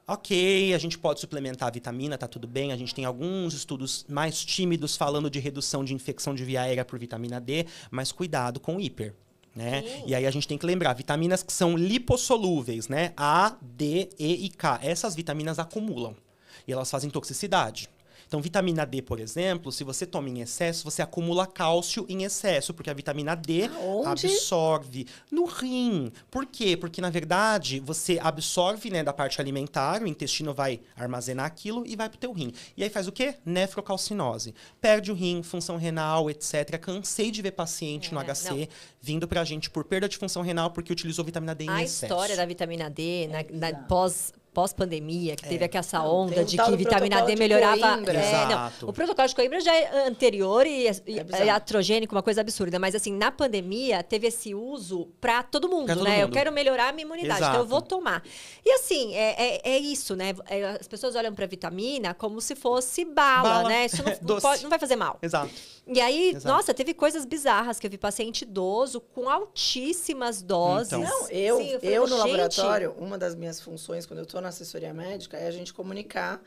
Ok, a gente pode suplementar a vitamina, tá tudo bem. A gente tem alguns estudos mais tímidos falando de redução de infecção de via aérea por vitamina D, mas cuidado com o hiper. Né? E aí a gente tem que lembrar, vitaminas que são lipossolúveis, né? A, D, E e K. Essas vitaminas acumulam e elas fazem toxicidade. Então, vitamina D, por exemplo, se você toma em excesso, você acumula cálcio em excesso, porque a vitamina D Aonde? absorve no rim. Por quê? Porque, na verdade, você absorve, né, da parte alimentar, o intestino vai armazenar aquilo e vai pro teu rim. E aí faz o quê? Nefrocalcinose. Perde o rim, função renal, etc. Cansei de ver paciente no HC vindo pra gente por perda de função renal porque utilizou vitamina D em A excesso. história da vitamina D, pós-pandemia, que teve aqui essa Tem onda o de tal que do vitamina protocolo D de melhorava. Coimbra. Exato. O protocolo de Coimbra já é anterior e bizarro. é atrogênico, uma coisa absurda. Mas assim, na pandemia, teve esse uso pra todo mundo, Pra todo né? Eu mundo. quero melhorar a minha imunidade, Exato. então eu vou tomar. E assim, é isso, né? As pessoas olham pra vitamina como se fosse bala, né? Isso Doce. não vai fazer mal. Exato. E aí, Exato. nossa, teve coisas bizarras que eu vi paciente idoso com altíssimas doses. Então. Não, Sim, eu falei, eu no gente, laboratório, uma das minhas funções quando eu estou na assessoria médica é a gente comunicar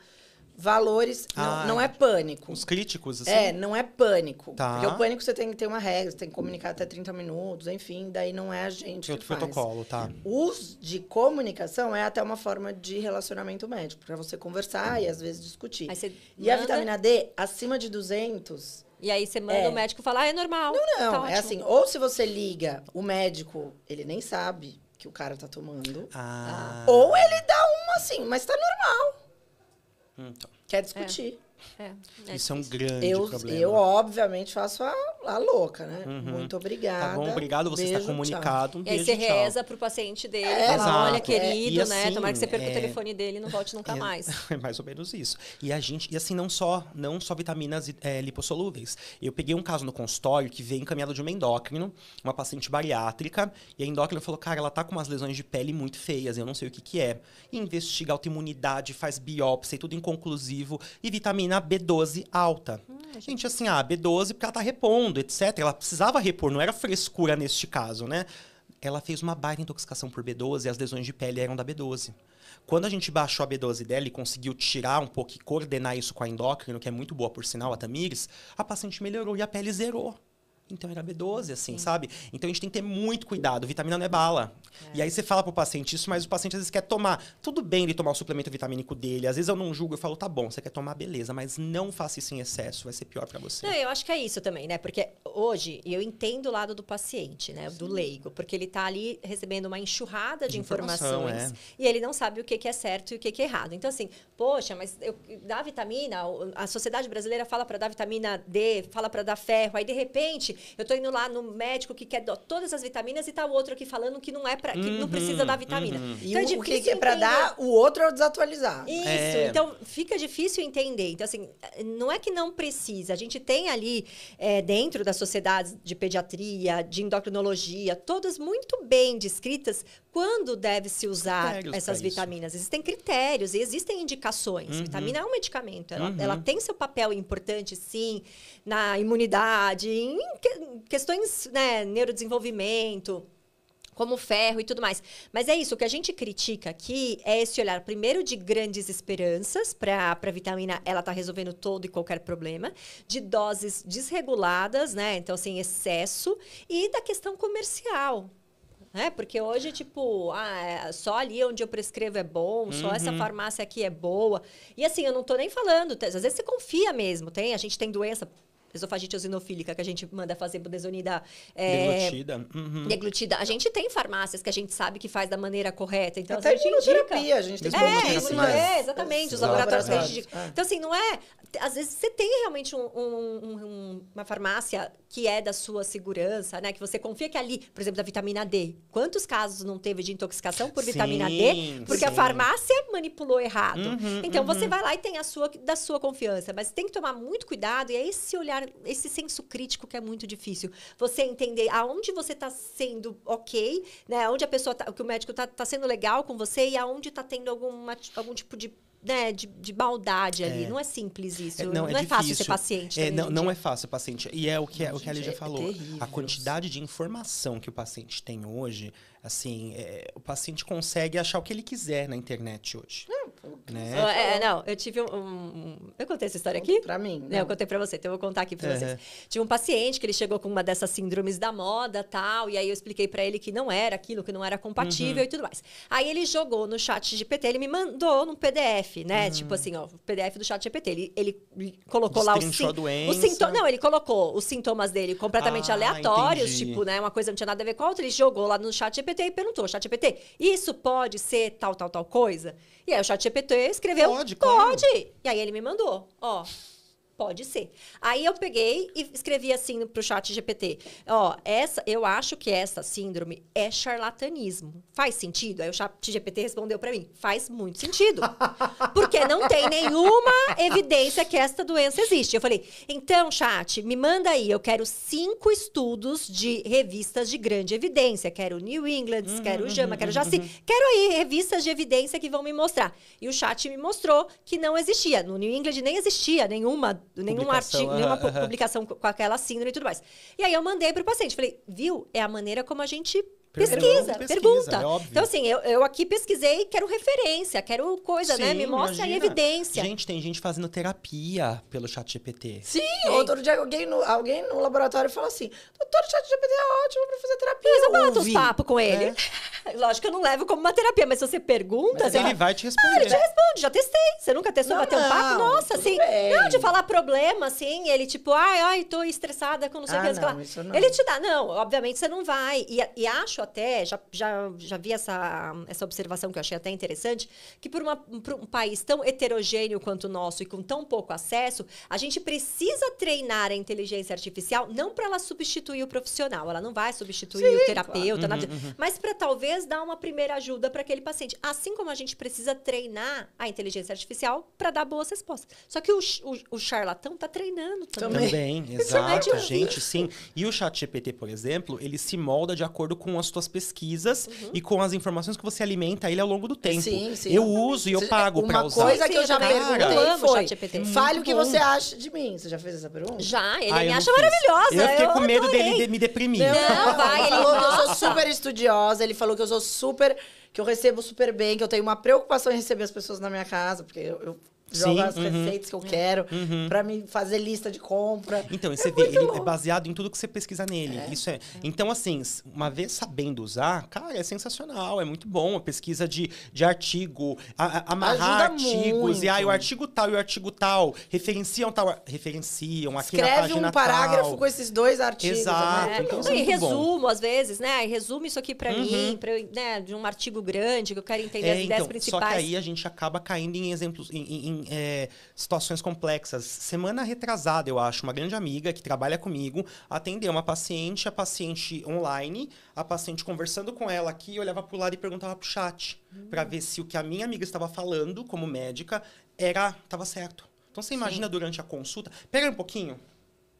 valores. Não é pânico. Os críticos, assim. Não é pânico. Tá. Porque o pânico você tem que ter uma regra, você tem que comunicar até 30 minutos, enfim, daí não é a gente Tem outro que faz. protocolo, tá. Os de comunicação é até uma forma de relacionamento médico, para você conversar e às vezes discutir. Aí você E a manda- vitamina D, acima de 200... E aí você manda o médico falar, é normal. Não, tá é ótimo. assim, ou se você liga, o médico, ele nem sabe que o cara tá tomando. Ou ele dá uma assim, mas tá normal. Então, Quer discutir. É isso é um difícil. grande Eu, problema. eu, obviamente, faço a louca, né? Muito obrigada. Tá bom, obrigado, você está comunicado. Um E aí beijo, você tchau. reza pro paciente dele, fala, Exato. olha, querido, E né? assim, Tomara que você perca o telefone dele e não volte nunca mais. É mais ou menos isso. E assim, não só vitaminas lipossolúveis. Eu peguei um caso no consultório que veio encaminhado de uma endócrino, uma paciente bariátrica, e a endócrina falou, cara, ela tá com umas lesões de pele muito feias, eu não sei o que que é. E investiga autoimunidade, faz biópsia e tudo inconclusivo, e vitamina B12 alta. Gente, assim, B12 porque ela tá repondo, etc. Ela precisava repor, não era frescura neste caso, né? Ela fez uma baita intoxicação por B12 e as lesões de pele eram da B12. Quando a gente baixou a B12 dela e conseguiu tirar um pouco e coordenar isso com a endócrino, que é muito boa por sinal, a Tamires, a paciente melhorou e a pele zerou. Então era B12, assim, sabe? Então a gente tem que ter muito cuidado. Vitamina não é bala. E aí você fala pro paciente isso, mas o paciente às vezes quer tomar. Tudo bem ele tomar o suplemento vitamínico dele. Às vezes eu não julgo, eu falo, tá bom, você quer tomar, beleza. Mas não faça isso em excesso, vai ser pior pra você. Não, eu acho que é isso também, né? Porque hoje eu entendo o lado do paciente, né? Do leigo. Porque ele tá ali recebendo uma enxurrada de informações. E ele não sabe o que é certo e o que é errado. Então, assim, poxa, mas dá vitamina, a Sociedade Brasileira fala para dar vitamina D, fala para dar ferro. Aí, de repente, eu tô indo lá no médico que quer todas as vitaminas e tá o outro aqui falando que não é para que não precisa dar vitamina. Então, e o que é para dar, o outro é o desatualizado. Isso, então fica difícil entender. Então, assim, não é que não precisa. A gente tem ali, dentro das sociedades de pediatria, de endocrinologia, todas muito bem descritas quando deve-se usar essas vitaminas. Existem critérios e existem indicações. Vitamina é um medicamento. Ela tem seu papel importante, sim, na imunidade, em questões, né, neurodesenvolvimento, como ferro e tudo mais. Mas é isso, o que a gente critica aqui é esse olhar, primeiro, de grandes esperanças para a vitamina, ela tá resolvendo todo e qualquer problema, de doses desreguladas, né? Então, assim, excesso, e da questão comercial. Porque hoje, tipo, só ali onde eu prescrevo é bom, só essa farmácia aqui é boa. E assim, eu não tô nem falando, às vezes você confia mesmo, a gente tem doença, esofagite eosinofílica, que a gente manda fazer budesonida deglutida. A gente tem farmácias que a gente sabe que faz da maneira correta. Então, até imunoterapia, a gente tem exatamente, os laboratórios que a gente... Então, assim, não é... Às vezes você tem realmente uma farmácia que é da sua segurança, né? Que você confia que ali, por exemplo, da vitamina D. Quantos casos não teve de intoxicação por vitamina D? Porque a farmácia manipulou errado. Então, você vai lá e tem da sua confiança. Mas tem que tomar muito cuidado. E é esse olhar, esse senso crítico que é muito difícil. Você entender aonde você está sendo ok, né? Onde a pessoa que o médico tá sendo legal com você e aonde está tendo algum tipo de maldade ali. Não é simples isso. Não é fácil ser paciente. Não é fácil ser paciente. E é o que a Lígia falou. Terrível. A quantidade de informação que o paciente tem hoje, assim, o paciente consegue achar o que ele quiser na internet hoje. Eu tive eu contei essa história aqui? Pra mim. Eu contei pra você, então eu vou contar aqui pra vocês. Tive um paciente que ele chegou com uma dessas síndromes da moda, tal, e aí eu expliquei pra ele que não era aquilo, que não era compatível e tudo mais. Aí ele jogou no chat GPT, ele me mandou num PDF, né? Tipo assim, ó, o PDF do chat GPT. Ele colocou lá ele colocou os sintomas dele completamente aleatórios, entendi. tipo, né? Uma coisa não tinha nada a ver com a outra, ele jogou lá no chat GPT e perguntou, chat GPT, isso pode ser tal coisa? E aí o chat GPT escreveu, pode. Claro. E aí ele me mandou, pode ser. Aí eu peguei e escrevi assim pro chat GPT, eu acho que essa síndrome é charlatanismo. Faz sentido? Aí o chat GPT respondeu pra mim, faz muito sentido. Porque não tem nenhuma evidência que esta doença existe. Eu falei, então, chat, me manda aí, eu quero 5 estudos de revistas de grande evidência. Quero New England, quero JAMA, quero JACI. Quero aí revistas de evidência que vão me mostrar. E o chat me mostrou que não existia. No New England nem existia nenhum artigo, nenhuma publicação com aquela síndrome e tudo mais. E aí eu mandei pro paciente, falei, viu? É a maneira como a gente pesquisa, pergunta. É óbvio. Então, assim, eu aqui pesquisei, quero referência, quero coisa, né? Me mostra a evidência. Gente, tem gente fazendo terapia pelo chat GPT. Sim, outro dia alguém no laboratório falou assim, doutor, o chat GPT é ótimo pra fazer terapia. Mas eu bato uns papos com ele. Lógico que eu não levo como uma terapia, mas se você pergunta... Mas ele vai te responder. Ele te responde, já testei. Você nunca testou bater um papo? Nossa, assim... Não, de falar problema, assim, ele tipo, tô estressada com não sei o que. Isso não. Ele te dá, não, obviamente você não vai. E acho acho até, já vi essa observação que eu achei até interessante, que por um país tão heterogêneo quanto o nosso e com tão pouco acesso, a gente precisa treinar a inteligência artificial não para ela substituir o profissional, ela não vai substituir o terapeuta, nada, mas para talvez dar uma primeira ajuda para aquele paciente. Assim como a gente precisa treinar a inteligência artificial para dar boas respostas. Só que o charlatão tá treinando também. Exato, gente, sim. E o ChatGPT, por exemplo, ele se molda de acordo com as tuas pesquisas e com as informações que você alimenta ele ao longo do tempo. Sim, sim. Eu uso e eu pago para usar. Uma coisa que eu já perguntei foi, ChatGPT. fale o que você acha de mim. Você já fez essa pergunta? Já, ele me acha maravilhosa. Eu fiquei com medo dele me deprimir. Não, vai, ele falou que eu sou super estudiosa, ele falou que eu sou super... que eu recebo super bem, que eu tenho uma preocupação em receber as pessoas na minha casa, porque eu jogo as receitas que eu quero pra me fazer lista de compra. Então, você vê, ele é baseado em tudo que você pesquisa nele. Então, assim, uma vez sabendo usar, cara, é sensacional, é muito bom. A pesquisa de artigo, amarrar artigos. Muito. E aí, o artigo tal e o artigo tal referenciam aqui na página Escreve um parágrafo com esses dois artigos. Exato. Então, e resumo, às vezes, né? Resume isso aqui pra mim, né? De um artigo grande, que eu quero entender as ideias principais. Só que aí a gente acaba caindo em exemplos, em situações complexas. Semana retrasada, eu acho, uma grande amiga que trabalha comigo atendeu uma paciente, a paciente online, a paciente conversando com ela aqui, eu olhava pro lado e perguntava pro chat, para ver se o que a minha amiga estava falando, como médica, estava certo. Então, você imagina durante a consulta... Pega um pouquinho.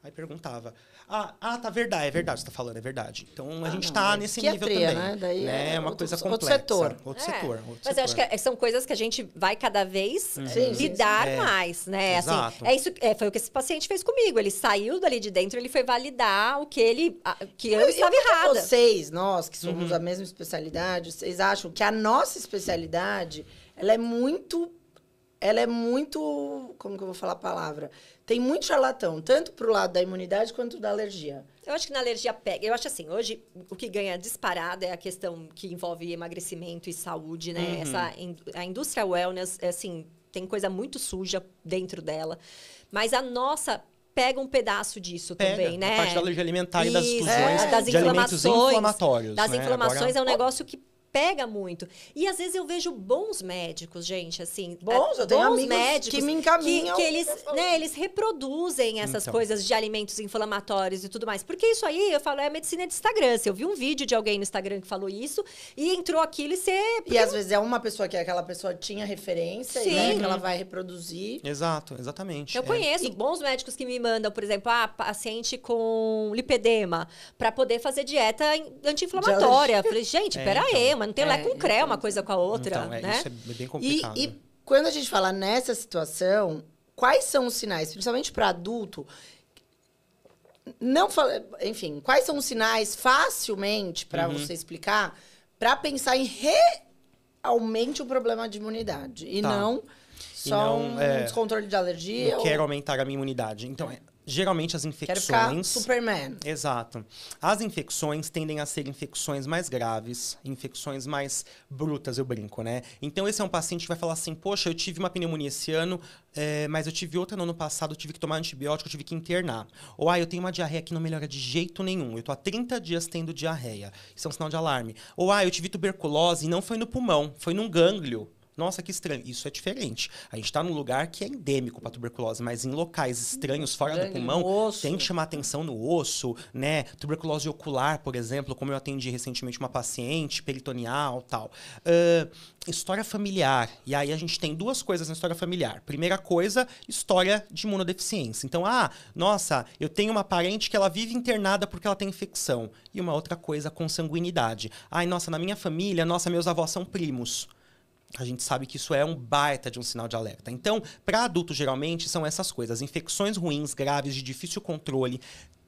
Aí perguntava. Tá verdade, é verdade, você tá falando, é verdade. Então, a gente tá nesse nível também. Né? Daí é uma coisa complexa. Outro setor. Mas eu acho que são coisas que a gente vai cada vez lidar mais, né? Exato. Assim, foi o que esse paciente fez comigo. Ele saiu dali de dentro, ele foi validar o que eu estava errada. Nós que somos a mesma especialidade, vocês acham que a nossa especialidade, ela é muito, como que eu vou falar a palavra? Tem muito charlatão, tanto pro lado da imunidade quanto da alergia. Eu acho que na alergia pega. Eu acho assim, hoje o que ganha disparada é a questão que envolve emagrecimento e saúde, né? A indústria wellness, assim, tem coisa muito suja dentro dela. Mas a nossa pega um pedaço disso também, né? A parte da alergia alimentar e das exclusões das de alimentos inflamatórios. Das inflamações. Agora... é um negócio que pega muito. E às vezes eu vejo bons médicos, gente, assim. Eu tenho amigos médicos que me encaminham. Que eles reproduzem essas coisas de alimentos inflamatórios e tudo mais. Porque isso aí, eu falo, é a medicina de Instagram. Se eu vi um vídeo de alguém no Instagram que falou isso e entrou aquilo e você... E às vezes é uma pessoa que aquela pessoa tinha referência e né, que ela vai reproduzir. Exato, exatamente. Eu conheço bons médicos que me mandam, por exemplo, paciente com lipedema, para poder fazer dieta anti-inflamatória. Eu falei, gente, peraí, mas não tem lé com cré uma coisa com a outra, né? Isso é bem complicado. E quando a gente fala nessa situação, quais são os sinais, principalmente para adulto, enfim, quais são os sinais facilmente para você explicar, para pensar em realmente um problema de imunidade e não só um descontrole de alergia? Eu quero aumentar a minha imunidade. Então, geralmente as infecções... Quero ficar Superman. Exato. As infecções tendem a ser infecções mais graves, infecções mais brutas, eu brinco, né? Então, esse é um paciente que vai falar assim, poxa, eu tive uma pneumonia esse ano, mas eu tive outra no ano passado, eu tive que tomar antibiótico, eu tive que internar. Ou, eu tenho uma diarreia que não melhora de jeito nenhum, eu tô há 30 dias tendo diarreia. Isso é um sinal de alarme. Ou, eu tive tuberculose e não foi no pulmão, foi num gânglio. Nossa, que estranho. Isso é diferente. A gente está num lugar que é endêmico para tuberculose, mas em locais estranhos, fora do pulmão, tem que chamar atenção no osso, né? Tuberculose ocular, por exemplo, como eu atendi recentemente uma paciente, peritoneal, tal. História familiar. E aí a gente tem duas coisas na história familiar. Primeira coisa, história de imunodeficiência. Então, nossa, eu tenho uma parente que ela vive internada porque ela tem infecção. E uma outra coisa, consanguinidade. Nossa, na minha família, meus avós são primos. A gente sabe que isso é um baita de um sinal de alerta. Então, para adultos, geralmente, são essas coisas. Infecções ruins, graves, de difícil controle.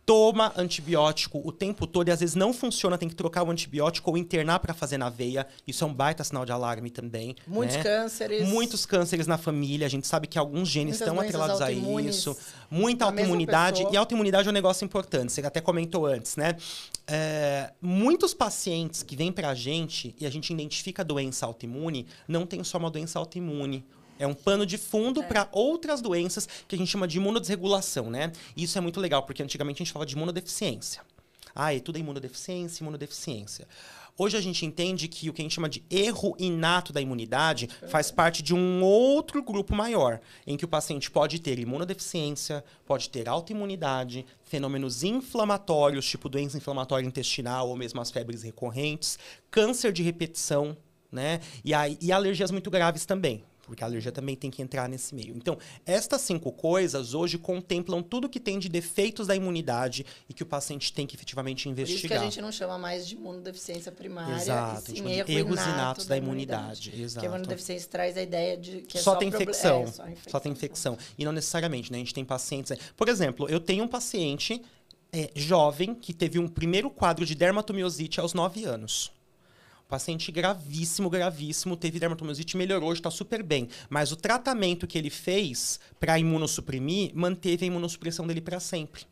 Toma antibiótico o tempo todo e às vezes não funciona, tem que trocar o antibiótico ou internar para fazer na veia. Isso é um baita sinal de alarme também. Muitos cânceres. Muitos cânceres na família. A gente sabe que alguns genes estão atrelados a isso. Muita autoimunidade. E autoimunidade é um negócio importante. Você até comentou antes, né? Muitos pacientes que vêm pra gente e a gente identifica a doença autoimune, não tem só uma doença autoimune. É um pano de fundo para outras doenças que a gente chama de imunodesregulação, né? E isso é muito legal, porque antigamente a gente falava de imunodeficiência. Tudo é imunodeficiência. Hoje a gente entende que o que a gente chama de erro inato da imunidade faz parte de um outro grupo maior, em que o paciente pode ter imunodeficiência, pode ter autoimunidade, fenômenos inflamatórios, tipo doença inflamatória intestinal ou mesmo as febres recorrentes, câncer de repetição, né? E alergias muito graves também. Porque a alergia também tem que entrar nesse meio. Então, estas 5 coisas hoje contemplam tudo que tem de defeitos da imunidade e que o paciente tem que efetivamente investigar. Por isso que a gente não chama mais de imunodeficiência primária, Exato, e sim erros inatos da imunidade. Exato. Porque a imunodeficiência traz a ideia de que só tem infecção. Só tem infecção. E não necessariamente, né? A gente tem pacientes... Por exemplo, eu tenho um paciente jovem que teve um primeiro quadro de dermatomiosite aos 9 anos. Paciente gravíssimo, teve dermatomiosite, melhorou, hoje está super bem. Mas o tratamento que ele fez para imunossuprimir, manteve a imunossupressão dele para sempre.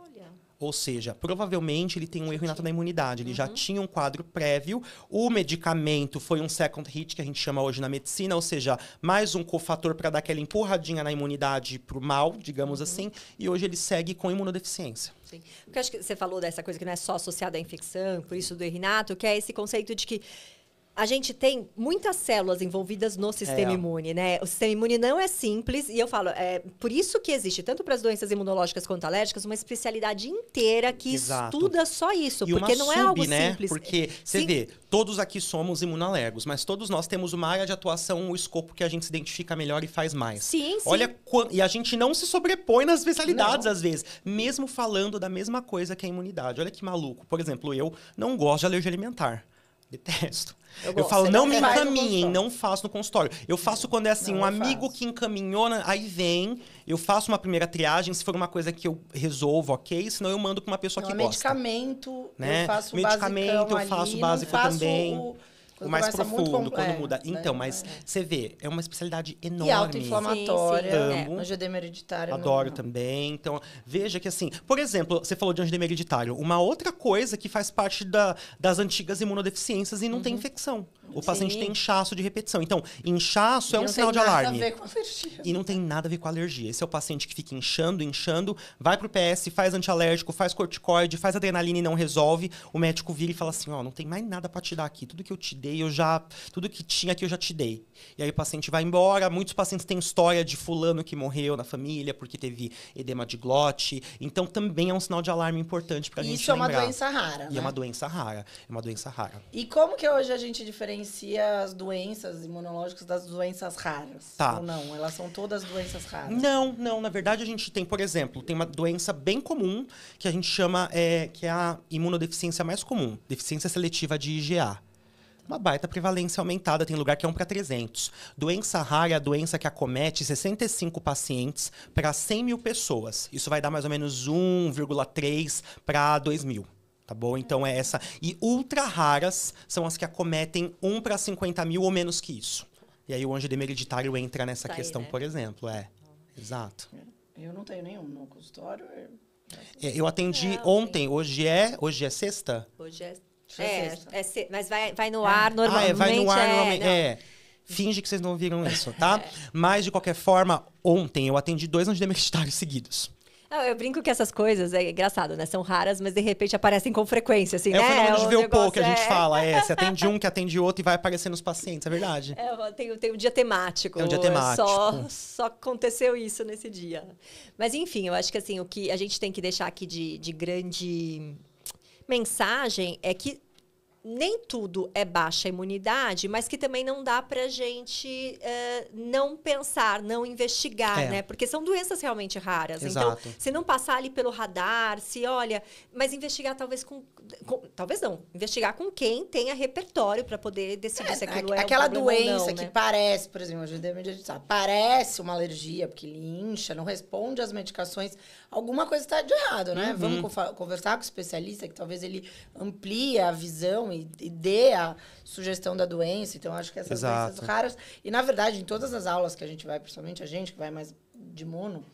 Olha. Ou seja, provavelmente ele tem um erro inato da imunidade. Ele já tinha um quadro prévio. O medicamento foi um second hit, que a gente chama hoje na medicina. Ou seja, mais um cofator para dar aquela empurradinha na imunidade para o mal, digamos assim. E hoje ele segue com imunodeficiência. Sim. Porque eu acho que você falou dessa coisa que não é só associada à infecção, por isso do erro, que é esse conceito de que a gente tem muitas células envolvidas no sistema imune, né? O sistema imune não é simples, e eu falo, por isso que existe, tanto para as doenças imunológicas quanto alérgicas, uma especialidade inteira que estuda só isso, e porque não é algo né? simples. Porque, você vê, todos aqui somos imunalérgicos, mas todos nós temos uma área de atuação, um escopo que a gente se identifica melhor e faz mais. Sim, sim. Olha, e a gente não se sobrepõe nas especialidades, às vezes, mesmo falando da mesma coisa que a imunidade. Olha que maluco. Por exemplo, eu não gosto de alergia alimentar. Detesto. Eu falo, não me encaminhem, não faço no consultório. Eu faço quando é assim, um amigo que encaminhou, aí vem, eu faço uma primeira triagem, se for uma coisa que eu resolvo, ok, senão eu mando para uma pessoa que gosta. Medicamento, né? Eu faço medicamento, eu faço básico também. O mais profundo, quando muda. Então, né? mas você vê, é uma especialidade enorme. E autoinflamatória, amo. Angioedema hereditário. Adoro também. Então, veja que assim, por exemplo, você falou de angioedema hereditário. Uma outra coisa que faz parte das antigas imunodeficiências e não tem infecção. O paciente tem inchaço de repetição. Então, inchaço é um sinal de alarme. Não tem nada a ver com alergia. E não tem nada a ver com alergia. Esse é o paciente que fica inchando, vai pro PS, faz antialérgico, faz corticoide, faz adrenalina e não resolve. O médico vira e fala assim, ó, não tem mais nada pra te dar aqui. Tudo que eu te dei, tudo que tinha aqui eu já te dei. E aí o paciente vai embora. Muitos pacientes têm história de fulano que morreu na família porque teve edema de glote. Então, também é um sinal de alarme importante pra gente lembrar. Isso é uma doença rara, E né? é uma doença rara. É uma doença rara. E como que hoje a gente diferencia as doenças imunológicas das doenças raras? Tá. Ou não? Elas são todas doenças raras? Não. Na verdade, a gente tem, por exemplo, tem uma doença bem comum que a gente chama, que é a imunodeficiência mais comum. Deficiência seletiva de IgA. Uma baita prevalência aumentada, tem lugar que é 1 para 300. Doença rara é a doença que acomete 65 pacientes para 100 mil pessoas. Isso vai dar mais ou menos 1,3 para 2 mil. Tá bom? Então é essa. E ultra raras são as que acometem 1 para 50 mil ou menos que isso. E aí o angioedema hereditário entra nessa questão, né? Por exemplo. Exato. Eu não tenho nenhum no consultório. Eu atendi ontem. Hoje é sexta? Hoje é mas vai no ar normalmente. Vai no ar normalmente. Finge que vocês não ouviram isso, tá? Mas, de qualquer forma, ontem eu atendi 2 angioedema hereditários seguidos. Eu brinco que essas coisas, é engraçado, né? São raras, mas de repente aparecem com frequência, assim, né? É o fenômeno de ver o pouco que a gente fala. Você atende um, que atende outro e vai aparecer nos pacientes, é verdade. Tem um dia temático. É um dia temático. Só aconteceu isso nesse dia. Mas, enfim, eu acho que assim, o que a gente tem que deixar aqui de grande mensagem é que nem tudo é baixa imunidade, mas que também não dá pra gente não pensar, não investigar, né? Porque são doenças realmente raras. Exato. Então, se não passar ali pelo radar, mas investigar talvez talvez não, investigar com quem tenha repertório pra poder decidir se aquilo é aquela um problema doença ou não, que né? parece, por exemplo, parece uma alergia, porque ele incha, não responde às medicações, alguma coisa está de errado, né? Vamos conversar com o especialista, que talvez ele amplie a visão e dê a sugestão da doença. Então, acho que essas doenças raras... E, na verdade, em todas as aulas que a gente vai, principalmente a gente que vai mais de mono,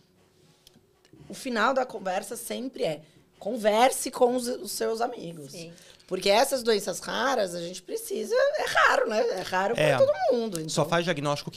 o final da conversa sempre converse com os seus amigos. Sim. Porque essas doenças raras, a gente precisa... É raro, né? É raro pra todo mundo. Então. Só faz diagnóstico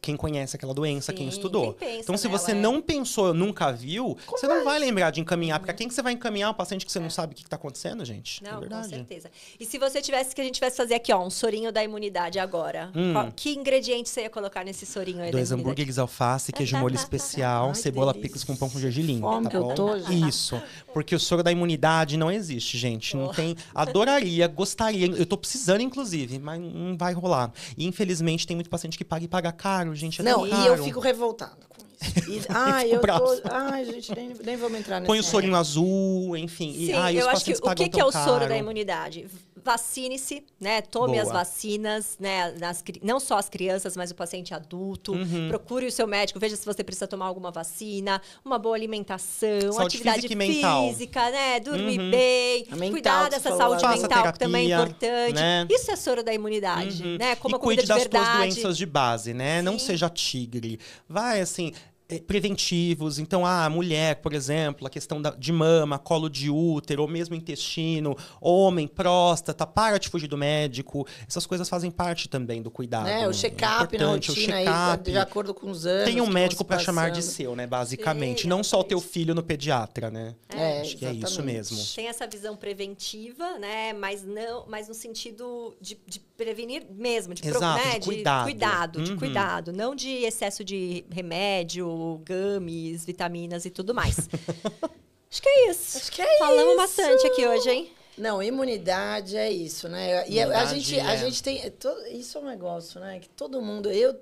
quem conhece aquela doença, quem estudou. Quem pensa Então, se você não pensou, nunca viu, você não vai lembrar de encaminhar. Porque quem que você vai encaminhar? Um paciente que você não sabe o que está acontecendo, gente? Não, é verdade. com certeza. E se você tivesse, que a gente tivesse fazer aqui, ó, um sorinho da imunidade agora. Que ingrediente você ia colocar nesse sorinho aí 2 da imunidade? hambúrgueres, alface, queijo molho especial, Ai, cebola delícia. picles com pão com gergelim. Fome Tá que eu bom? tô, gente. Isso. Porque o soro da imunidade não existe, gente. Não tem. Adoraria, gostaria. Eu tô precisando, inclusive, mas não vai rolar. E infelizmente tem muito paciente que paga e paga caro, gente. É Não, tão caro. e eu fico revoltada com isso. E, ai, eu bravo. tô... Ai, gente, nem vamos entrar nesse... Põe o sorinho azul, enfim. Sim, e os eu acho que pacientes o pagam que tão é o soro caro. da imunidade? Vacine-se, né? Tome Boa. as vacinas, né? Não só as crianças, mas o paciente adulto. Uhum. Procure o seu médico, veja se você precisa tomar alguma vacina, uma boa alimentação, Saúde atividade física e mental. física, né? Dormir Uhum. bem, A mental, cuidar que dessa você saúde falou mental, agora. que também é Faça importante. terapia, né? Isso é soro da imunidade, né? Como a E comida cuide de das tuas verdade. doenças de base, né? Não Sim. seja tigre. Vai, assim, preventivos. Então, a mulher, por exemplo, a questão de mama, colo de útero, ou mesmo intestino, homem, próstata, para de fugir do médico. Essas coisas fazem parte também do cuidado. Né? O check-up na importante, rotina, o aí, check-up. de acordo com os anos. Tem um que médico vão para se chamar de passando. seu, né? Basicamente. Sim, Não só o teu exatamente. filho no pediatra, né? Acho que é isso exatamente. mesmo. Tem essa visão preventiva, né? Mas no sentido de prevenir mesmo, Exato, né? de cuidado. De Uhum. cuidado, não de excesso de remédio, gummies, vitaminas e tudo mais. Acho que é isso. Acho que é Falamos isso. bastante aqui hoje, hein? Não, imunidade é isso, né? E a Imunidade gente tem... Isso é um negócio, né? Que todo mundo... Eu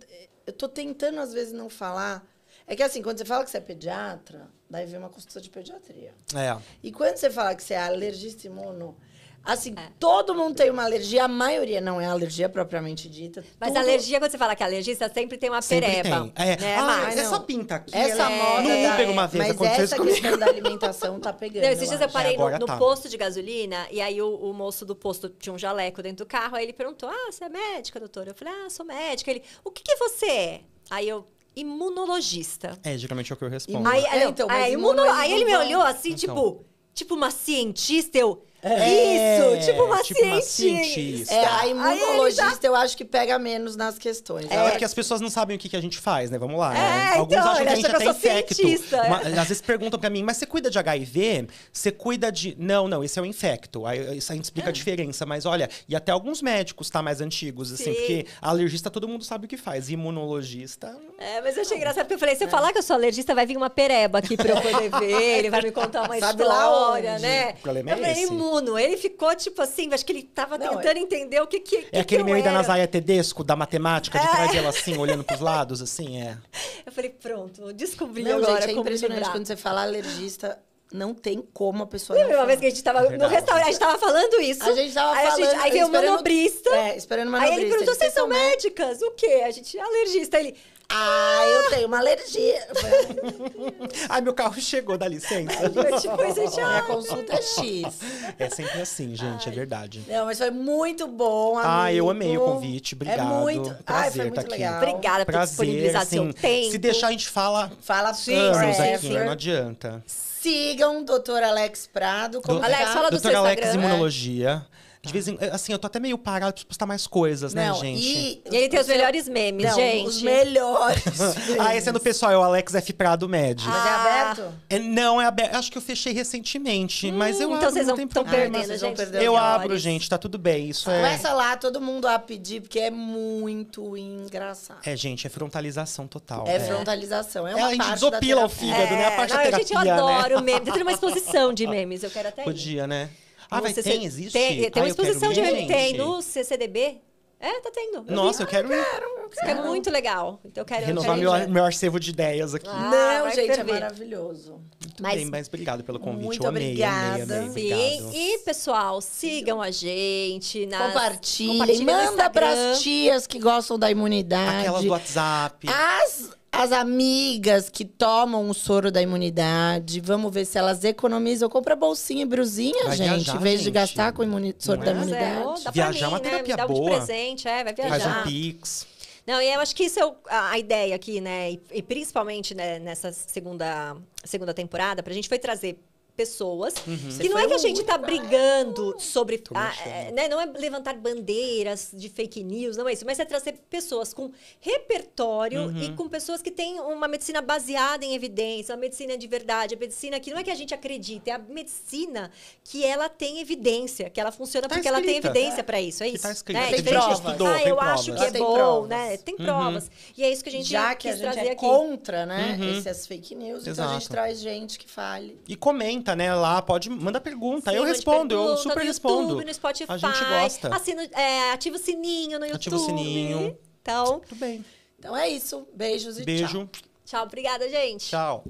tô tentando, às vezes, não falar... É que assim, quando você fala que você é pediatra, daí vem uma consulta de pediatria. É. E quando você fala que você é alergista imuno... Assim, todo mundo tem uma alergia, a maioria não é alergia propriamente dita. Mas tudo- alergia, quando você fala que é alergista, sempre tem uma Sempre pereba. tem. É. Né, Ah, Márcia? essa pinta aqui. Essa ela moda no da- Uber uma vez mas aconteceu essa isso comigo. questão da alimentação tá pegando. Não, esses dias eu acho. parei agora no tá. posto de gasolina e aí o moço do posto tinha um jaleco dentro do carro. Aí ele perguntou: Ah, você é médica, doutora? Eu falei: Ah, sou médica. Ele: O que você é? Aí eu: Imunologista. É, geralmente é o que eu respondo. Aí- Aí, então, mas aí ele me imunologismo olhou assim, Então. tipo uma cientista. Eu: É, Isso, tipo uma cientista. cientista. É, a Aí ele imunologista eu acho que pega menos nas questões. É porque as pessoas não sabem o que a gente faz, né? Vamos lá. né? É, Alguns então, acham que ele a gente acha até que eu sou infecto. cientista, é. Às vezes perguntam pra mim, mas você cuida de HIV? Você cuida de... Não, esse é o infecto. Aí isso a gente explica a diferença. Mas olha, e até alguns médicos, tá? Mais antigos, assim. Sim. Porque alergista todo mundo sabe o que faz. Imunologista... É, mas eu achei engraçado porque eu falei: se eu falar que eu sou alergista, vai vir uma pereba aqui pra eu poder ver, ele vai me contar uma Sabe lá história, onde? né? O problema Eu é falei: esse. imuno. Ele ficou tipo assim, acho que ele tava Não, tentando entender o que É aquele eu meio da era. Nazaré Tedesco, da matemática, de trás ela assim, olhando pros lados, assim, é. Eu falei: pronto, descobri Não, agora gente, é como impressionante lembrar. quando você fala alergista, não tem como a pessoa Lembra não uma vez falar. que a gente tava no verdade. restaurante, a gente tava falando isso. A gente tava aí falando... aí veio o esperando- manobrista. esperando o Aí ele manobrista. perguntou: vocês são médicas? O quê? A gente é alergista. Ele: Eu tenho uma alergia. Ai, meu carro chegou, dá licença. tipo, a gente, Minha consulta é X. É sempre assim, gente, é verdade. Não, mas foi muito bom, amigo. Ah, eu amei o convite, obrigado. É muito... Prazer foi tá muito aqui. legal. Obrigada por Prazer, disponibilizar seu assim, tempo. se deixar a gente fala Fala anos forever. aqui, não adianta. Sigam o Dr. Alex Prado. Como Alex, tá? fala do Doutor seu Alex Instagram. Imunologia. De vez em assim, eu tô até meio parado, preciso postar mais coisas, né, Não, gente? e... E ele tem os o seu- melhores memes, Não, gente. os melhores. Ah, esse é do pessoal, é o Alex F. Prado Med. Mas é aberto? Não, é aberto. Acho que eu fechei recentemente, mas eu então abro, vocês não não tem tão problema. perdendo, vocês vão gente. perder Eu os abro, melhores. gente, tá tudo bem. Isso é... Começa lá, todo mundo a pedir, porque é muito engraçado. É, gente, é frontalização total. É frontalização. É É, uma a gente parte desopila da o fígado, né? A parte não, da terapia, gente, eu adoro né? memes. Eu tenho uma exposição de memes, eu quero até ir. Podia, né? Ah, vai No ter? CC Existe? Tem uma Ah, eu quero exposição de ir, memes. Tem gente. no CCDB. É, tá tendo. Nossa, eu quero ir. Isso que é muito legal. Então eu quero... Renovar eu quero ir. meu arquivo de ideias aqui. Ah, Não, vai gente, é ferver. maravilhoso. Muito mas- bem, mas obrigado pelo convite. Muito eu amei, obrigada. amei. Sim, Obrigado. e pessoal, sigam a gente. Compartilhem, no manda Instagram. pras tias que gostam da imunidade. Aquelas do WhatsApp. As amigas que tomam o soro da imunidade, vamos ver se elas economizam. Compra bolsinha e brusinha, Vai gente, viajar, em vez de gente. gastar com o soro Não da é? Mas imunidade. dá pra Viajar mim, é uma né? terapia Me dá um de boa. presente, vai Faz viajar. um Pix. Não, e eu acho que isso é a ideia aqui, né? E principalmente né, nessa segunda temporada, pra gente foi trazer pessoas. Você Que não foi é que a o gente tá brigando sobre... achando. né? Não é levantar bandeiras de fake news, não é isso. Mas é trazer pessoas com repertório e com pessoas que têm uma medicina baseada em evidência, uma medicina de verdade, a medicina que não é que a gente acredita, é a medicina que ela tem evidência, que ela funciona porque ela tem escrita. evidência para isso, é Que isso. tá escrito. Né? Tem Diferente de, provas. Estudou, eu tem acho provas. que é Ela tem bom, provas. né? Tem provas. E é isso que a gente Já que a quis gente trazer é aqui. contra, né, essas fake news, então a gente Exato. traz gente que fale. E comenta, né? Lá, manda pergunta. Sim, Eu mande respondo, eu pergunta super no respondo. YouTube, no Spotify. A gente gosta. Ativa o sininho no YouTube. Ativa o sininho. Então, Tudo bem. Então é isso. Beijos e tchau. Beijo. tchau, obrigada, gente. Tchau.